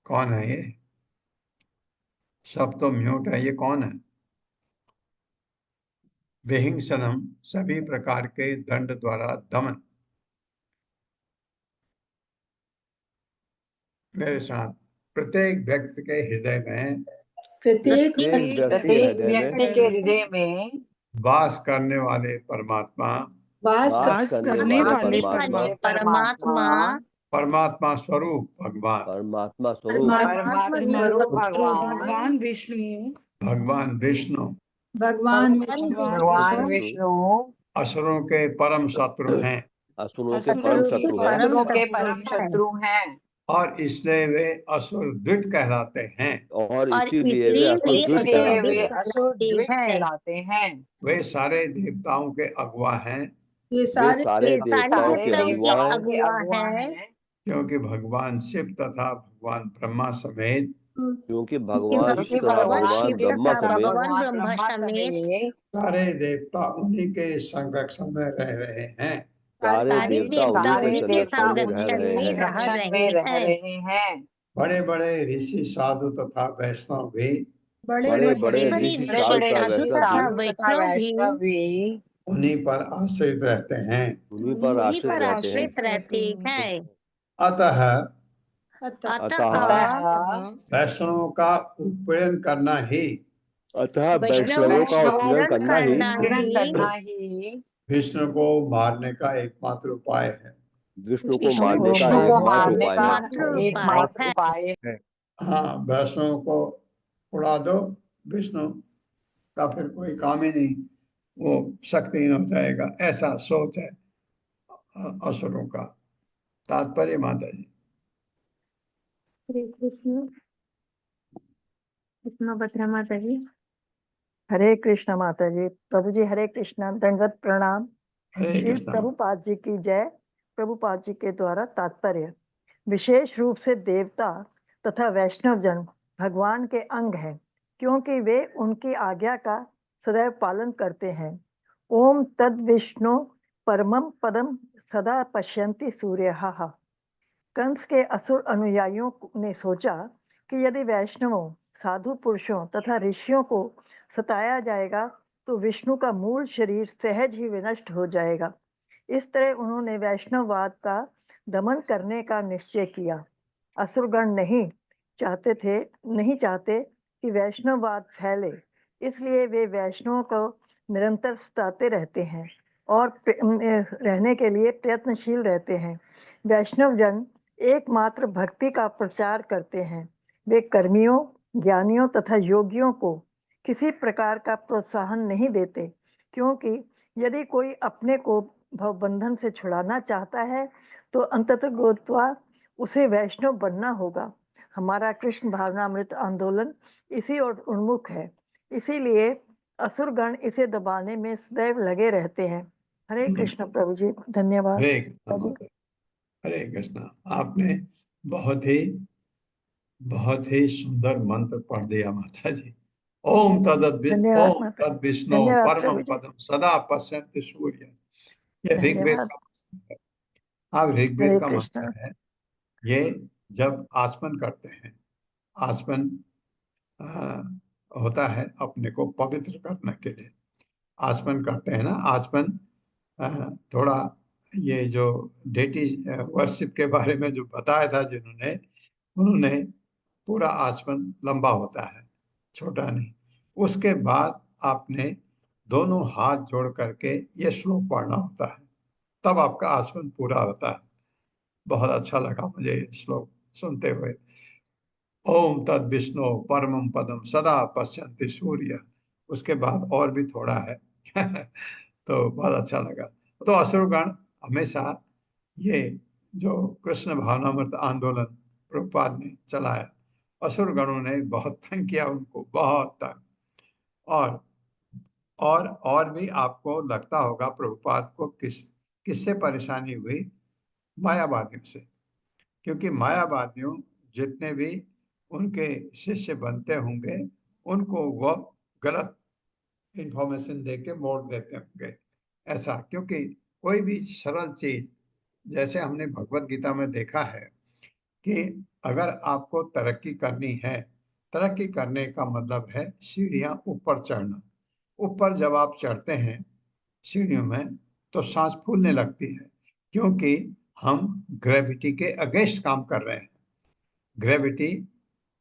कौन है ये? सब तो म्यूट है, ये कौन है? विहिंसनम, सभी प्रकार के दंड द्वारा दमन। मेरे साथ, प्रत्येक व्यक्ति के हृदय में, प्रत्येक व्यक्ति के हृदय में वास करने वाले परमात्मा, वास करने वाले परमात्मा, परमात्मा स्वरूप भगवान, परमात्मा स्वरूप परमात्मा स्वरूप भगवान विष्णु, भगवान विष्णु भगवान भगवान विष्णु असुरों के परम शत्रु हैं असुरों के परम शत्रु हैं असुरों के परम शत्रु हैं और इसलिए वे असुर द्विट कहलाते हैं। और इसीलिए वे असुर द्विट इसलिए कहलाते वे हैं। असुर द्विट कहलाते हैं। वे सारे देवताओं के अगुआ हैं ये वे सारे देवताओं के अगुआ हैं क्योंकि भगवान शिव तथा भगवान ब्रह्मा समेत क्योंकि भगवान शिव तथा भगवान ब्रह्मा समेत सारे देवता उन्हीं के संरक्षण में रह रहे हैं। सारे देवता उन्हीं के संरक्षण में रह रहे हैं। बड़े बड़े ऋषि साधु तथा वैष्णव भी बड़े बड़े ऋषि साधु तथा वैष्णव भी उन्हीं पर आश्रित रहते हैं। उन्हीं पर आश्रित रहते हैं। अतः अतः वैष्णवों का उत्पीड़न करना ही वैष्णवों का उत्पीड़न करना ही विष्णु को मारने का एकमात्र उपाय है। विष्णु को मारने का एकमात्र उपाय है। हाँ, वैष्णव को उड़ा दो, विष्णु का फिर कोई काम ही नहीं, वो शक्तिहीन हो जाएगा, ऐसा सोच है असुरों का। तात्पर्य माता जी। हरे कृष्ण। कृष्ण माता जी। हरे कृष्ण माता जी। प्रभु जी हरे कृष्ण, दंडवत प्रणाम। हरे श्री कृष्ण। प्रभुपाद जी की जय। प्रभुपाद जी के द्वारा तात्पर्य, विशेष रूप से देवता तथा वैष्णव जन भगवान के अंग हैं, क्योंकि वे उनकी आज्ञा का सदैव पालन करते हैं। ओम तद विष्णु परमम पदम सदा पश्यन्ति सूर्यः। कंस के असुर अनुयायियों ने सोचा कि यदि वैष्णवों, साधु पुरुषों तथा ऋषियों को सताया जाएगा तो विष्णु का मूल शरीर सहज ही विनष्ट हो जाएगा। इस तरह उन्होंने वैष्णववाद का दमन करने का निश्चय किया। असुरगण नहीं चाहते कि वैष्णववाद फैले, इसलिए वे वैष्णवों को निरंतर सताते रहते हैं और रहने के लिए प्रयत्नशील रहते हैं। वैष्णव जन एकमात्र भक्ति का प्रचार करते हैं। वे कर्मियों, ज्ञानियों तथा योगियों को किसी प्रकार का प्रोत्साहन नहीं देते, क्योंकि यदि कोई अपने को भवबंधन से छुड़ाना चाहता है तो अंततः उसे वैष्णव बनना होगा। हमारा कृष्ण भावनामृत आंदोलन इसी ओर उन्मुख है, इसीलिए असुरगण इसे दबाने में सदैव लगे रहते हैं। हरे कृष्ण प्रभु जी, धन्यवाद। हरे कृष्ण। आपने बहुत ही सुंदर मंत्र पढ़ दिया माता जी। ओम तद विष्णु परमं पदम सदा पश्यन्ति सूर्य। ये ऋग्वेद का मंत्र है। अब ऋग्वेद का मंत्र है, ये जब आसमन करते हैं, आसमन होता है अपने को पवित्र करने के लिए, आसमन करते हैं ना। आसमन थोड़ा ये जो डेटी वर्शिप के बारे में जो बताया था जिन्होंने, उन्होंने पूरा आसमन लंबा होता है, छोटा नहीं। उसके बाद आपने दोनों हाथ जोड़ करके ये श्लोक पढ़ना होता है, तब आपका आसमन पूरा होता है। बहुत अच्छा लगा मुझे ये श्लोक सुनते हुए। ओम तद विष्णु परमं पदम सदा पश्यन्ति सूर्य। उसके बाद और भी थोड़ा है तो बहुत अच्छा लगा। तो असुरगण हमेशा ये जो कृष्ण भावनामृत आंदोलन प्रभुपाद ने चलाया, असुरगणों ने बहुत तंग किया उनको, बहुत तंग। और भी आपको लगता होगा प्रभुपाद को किससे परेशानी हुई? मायावादियों से। क्योंकि मायावादियों जितने भी उनके शिष्य बनते होंगे, उनको वो गलत इंफॉर्मेशन देके मोड़ देते होंगे, ऐसा। क्योंकि कोई भी सरल चीज, जैसे हमने भगवत गीता में देखा है कि अगर आपको तरक्की करनी है, तरक्की करने का मतलब है सीढ़ियां ऊपर चढ़ना। ऊपर जब आप चढ़ते हैं सीढ़ियों में तो सांस फूलने लगती है, क्योंकि हम ग्रेविटी के अगेंस्ट काम कर रहे हैं। ग्रेविटी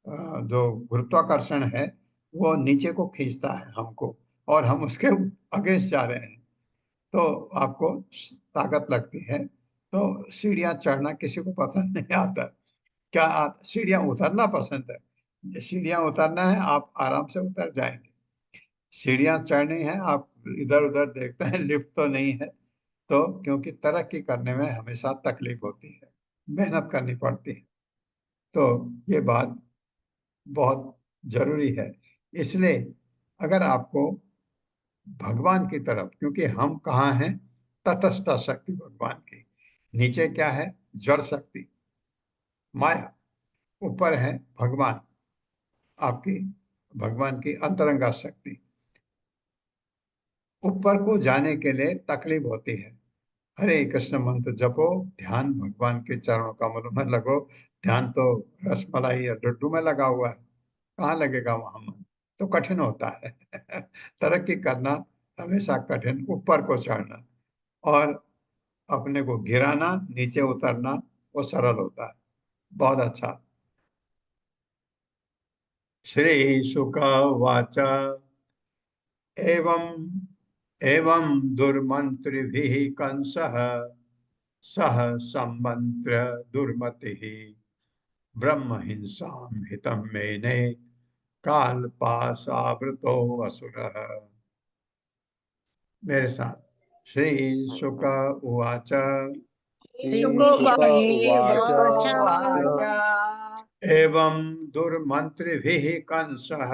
जो गुरुत्वाकर्षण है वो नीचे को खींचता है हमको, और हम उसके अगेंस्ट जा रहे हैं, तो आपको ताकत लगती है। तो सीढ़ियां चढ़ना किसी को पसंद नहीं आता। क्या सीढ़ियां उतरना पसंद है? सीढ़ियां उतरना है, आप आराम से उतर जाएंगे। सीढ़ियां चढ़नी है, आप इधर उधर देखते हैं लिफ्ट तो नहीं है, तो क्योंकि तरक्की करने में हमेशा तकलीफ होती है, मेहनत करनी पड़ती है। तो ये बात बहुत जरूरी है। इसलिए अगर आपको भगवान की तरफ, क्योंकि हम कहाँ हैं? तटस्थ शक्ति भगवान की। नीचे क्या है? जड़ शक्ति, माया। ऊपर है भगवान, आपकी भगवान की अंतरंगा शक्ति। ऊपर को जाने के लिए तकलीफ होती है। हरे कृष्ण मंत्र जपो, ध्यान भगवान के चरणों कमलों में लगो। ध्यान तो रसमलाई या लड्डू में लगा हुआ है, कहाँ लगेगा वहां मन? तो कठिन होता है। तरक्की करना हमेशा कठिन, ऊपर को चढ़ना और अपने को गिराना, नीचे उतरना वो सरल होता है। बहुत अच्छा। श्री शुक वाच एवं एवं दुर्मंत्रिभिः कंसः सह सम्मंत्र दुर्मतिः ब्रह्म हिंसां हितं मेने कालपाशावृतो असुरः। मेरे साथ। श्री शुक उवाच एवं दुर्मंत्रिभिः कंसः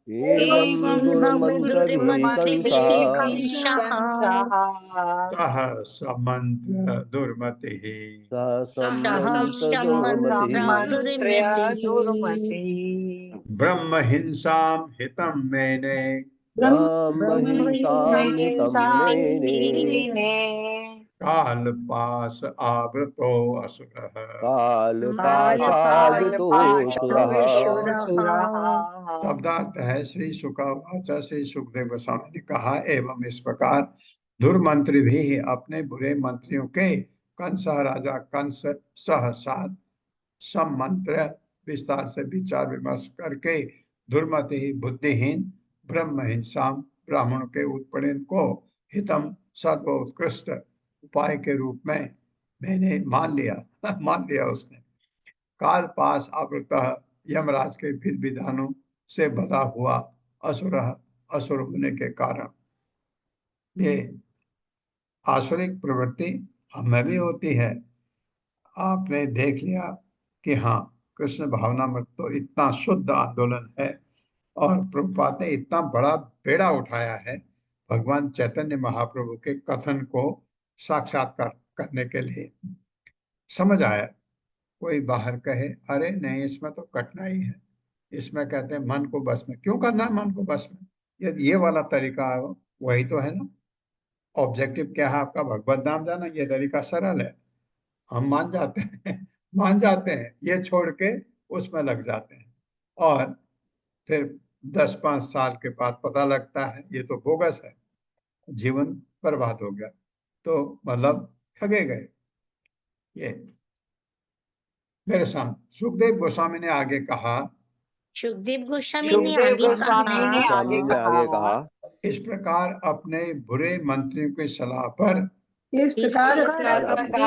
एवं दुर्मन्त्रभिः कंसः सह सम्मंत्र दुर्मतिः सह दुर्मतिः ब्रह्म हिंसां हितं मेने ब्रह्म हिंसां हितं मेने कालपाश आवृतो असुरः। कालपाशावृतो सुरः। शब्दार्थ है श्री शुकावाचा, श्री सुखदेव गोस्वामी ने कहा एवं इस प्रकार दुर्मंत्री भी अपने बुरे मंत्रियों के कंस राजा कंस सह साथ सब मंत्र विस्तार से विचार विमर्श करके दुर्मति बुद्धिहीन ब्रह्म हिंसा ब्राह्मणों के उत्पीड़न को हितम सर्वोत्कृष्ट उपाय के रूप में मैंने मान लिया। मान लिया उसने। काल पास आवृत यमराज के विधि विधानों से बधा हुआ असुर असुर होने के कारण ये आसुरिक प्रवृत्ति हमें भी होती है। आपने देख लिया कि हाँ, कृष्ण भावनामृत तो इतना शुद्ध आंदोलन है और प्रभुपाद ने इतना बड़ा बेड़ा उठाया है भगवान चैतन्य महाप्रभु के कथन को साक्षात्कार करने के लिए। समझ आया? कोई बाहर कहे अरे नहीं इसमें तो कठिनाई है, इसमें कहते हैं मन को बस में। क्यों करना है मन को बस में? ये वाला तरीका है, वही तो है ना। ऑब्जेक्टिव क्या है आपका? भगवत नाम जाना। ये तरीका सरल है, हम मान जाते हैं। मान जाते हैं, ये छोड़ के उसमें लग जाते हैं और फिर 10-5 साल के बाद पता लगता है ये तो बोगस है, जीवन बर्बाद हो गया, तो मतलब ठगे गए। ये मेरे सामने सुखदेव गोस्वामी ने आगे कहा, सुखदेव गोस्वामी ने आगे कहा इस प्रकार अपने बुरे मंत्रियों की सलाह पर इस प्रकार अपने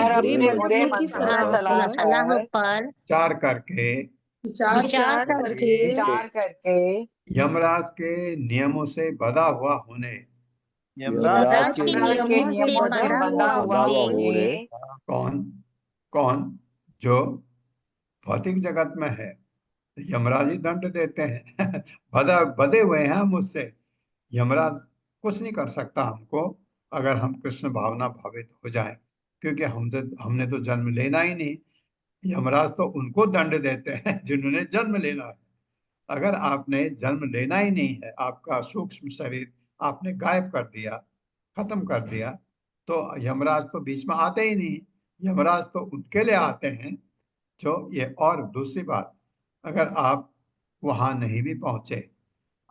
बुरे मंत्रियों की सलाह पर विचार करके विचार करके यमराज के नियमों से बधा हुआ होने यमराज के नियमों से बंधा हुआ होने कौन कौन जो भौतिक जगत में है, यमराज ही दंड देते हैं। बधे हुए हैं हम उससे। यमराज कुछ नहीं कर सकता हमको अगर हम कृष्ण भावना भावित हो जाएं, क्योंकि हमने तो जन्म लेना ही नहीं। यमराज तो उनको दंड देते हैं जिन्होंने जन्म लेना है। अगर आपने जन्म लेना ही नहीं है, आपका सूक्ष्म शरीर आपने गायब कर दिया, खत्म कर दिया, तो यमराज तो बीच में आते ही नहीं। यमराज तो उनके लिए आते हैं जो ये। और दूसरी बात, अगर आप वहां नहीं भी पहुंचे,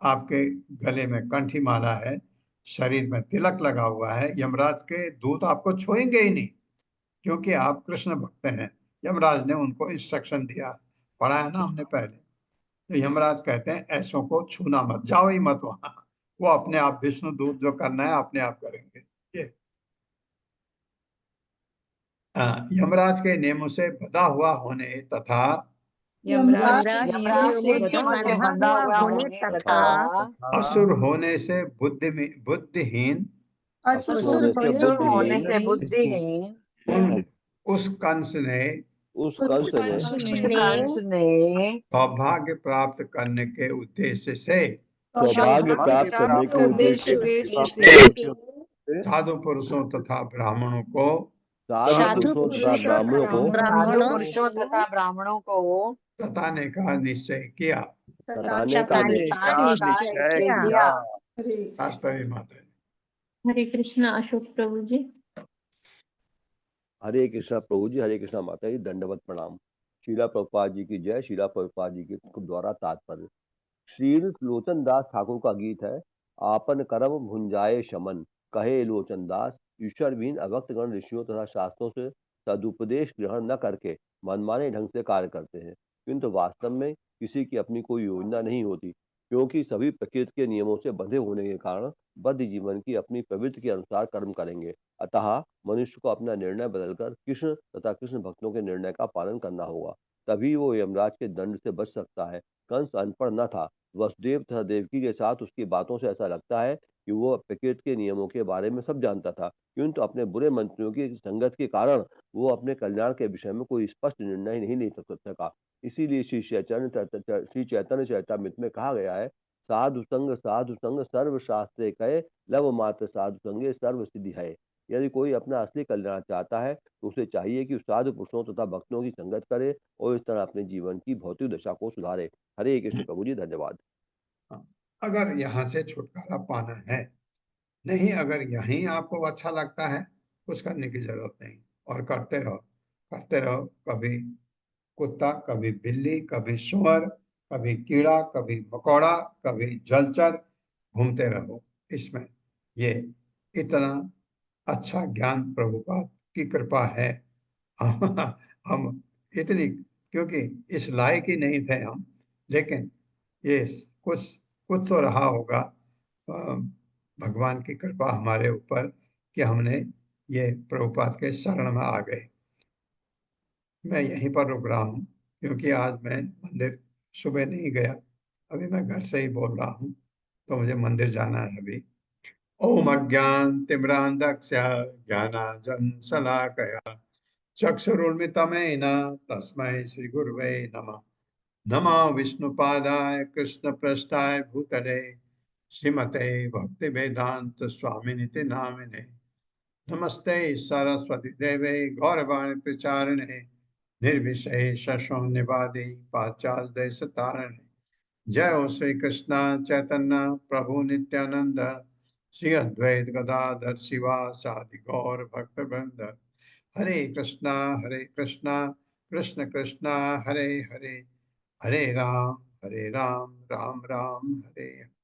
आपके गले में कंठी माला है, शरीर में तिलक लगा हुआ है, यमराज के दूत आपको छुएंगे ही नहीं, क्योंकि आप कृष्ण भक्त हैं। यमराज ने उनको इंस्ट्रक्शन दिया, पढ़ा है ना हमने पहले। तो यमराज कहते हैं ऐसों को छूना मत, जाओ ही मत वहां, वो अपने आप विष्णु दूत जो करना है अपने आप करेंगे। ये यमराज के नियमों से बंधा हुआ होने तथा यमराज के यमराज नियमों यमराज से के बंधा नियमों से हुआ बंधा हुआ होने तथा असुर होने से बुद्धिहीन असुर होने से असुर होने बुद्धिहीन से बुद्धिहीन उस कंस ने उस कंस ने उस कंस ने सौभाग्य प्राप्त करने के उद्देश्य से सौभाग्य प्राप्त करने के उद्देश्य से साधु पुरुषों तथा ब्राह्मणों को साधु पुरुषों तथा ब्राह्मणों को साधु पुरुषों तथा ब्राह्मणों को सताने का निश्चय किया। सताने का निश्चय ताने का निश्चय किया। तात्पर्य माता जी। हरे कृष्णा अशोक प्रभु जी। हरे कृष्णा प्रभु जी, हरे कृष्णा माता जी, दंडवत प्रणाम। शीला प्रभुपाद जी की जय। शीला प्रभुपाद जी के द्वारा तात्पर्य श्री लोचन दास ठाकुर का गीत है। आपन करम भुंजाए शमन, कहे लोचन दास, ईश्वर बिन अभक्त गण ऋषियों तथा शास्त्रों से सदुपदेश ग्रहण न करके मनमाने ढंग से कार्य करते हैं, किंतु वास्तव में किसी की अपनी कोई योजना नहीं होती, क्योंकि सभी प्रकृति के नियमों से बंधे होने के कारण बद्ध जीवन की अपनी प्रवृत्ति के अनुसार कर्म करेंगे। अतः मनुष्य को अपना निर्णय बदलकर कृष्ण तथा कृष्ण भक्तों के निर्णय का पालन करना होगा, तभी वो यमराज के दंड से बच सकता है। कंस अनपढ़ न था। वसुदेव तथा देवकी के साथ उसकी बातों से ऐसा लगता है कि वो प्रकृति के नियमों के बारे में सब जानता था, किंतु अपने बुरे मंत्रियों की संगत के कारण वो अपने कल्याण के विषय में कोई स्पष्ट निर्णय नहीं ले सका। इसीलिए श्री चैतन्य चरितामृत में कहा गया है, साधु संग सर्व शास्त्रे कहे, लव मात्र साधु संगे सर्व सिद्धि है। यदि कोई अपना असली कल्याण चाहता है तो उसे चाहिए कि साधु पुरुषों तथा भक्तों की संगत करे और इस तरह अपने जीवन की भौतिक दशा को सुधारे। हरे कृष्ण प्रभु जी, धन्यवाद। अगर यहाँ से छुटकारा पाना है, नहीं अगर यहीं आपको अच्छा लगता है, कुछ करने की जरूरत नहीं, और करते रहो। कभी कुत्ता, कभी बिल्ली, कभी सुअर, कभी कीड़ा, कभी मकोड़ा, कभी जलचर, घूमते रहो इसमें। ये इतना अच्छा ज्ञान प्रभुपाद की कृपा है। हम इतनी, क्योंकि इस लायक ही नहीं थे हम, लेकिन ये कुछ तो रहा होगा भगवान की कृपा हमारे ऊपर कि हमने ये प्रभुपाद के शरण में आ गए। मैं यहीं पर रुक रहा हूँ क्योंकि आज मैं मंदिर सुबह नहीं गया, अभी मैं घर से ही बोल रहा हूँ, तो मुझे मंदिर जाना है अभी। ओम अज्ञान तिम्रांधस्य ज्ञानांजन शलाकया चक्षुरुन्मिलितमेन तस्मै श्री गुरुवे नमः। नमो विष्णुपादाय कृष्णप्रेष्ठाय भूतले श्रीमते भक्तिवेदांत स्वामिनिति नामिने। नमस्ते सरस्वती देवे गौरवाणी प्रचारिणे निर्विशेष शून्यवादी पाश्चात्य देश तारिणे। जय हो श्री कृष्ण चैतन्य प्रभु नित्यानंद श्री अद्वैत गदाधर शिवासादि गौर भक्त वृंद। हरे कृष्णा कृष्ण कृष्णा हरे हरे, हरे राम राम राम हरे हरे।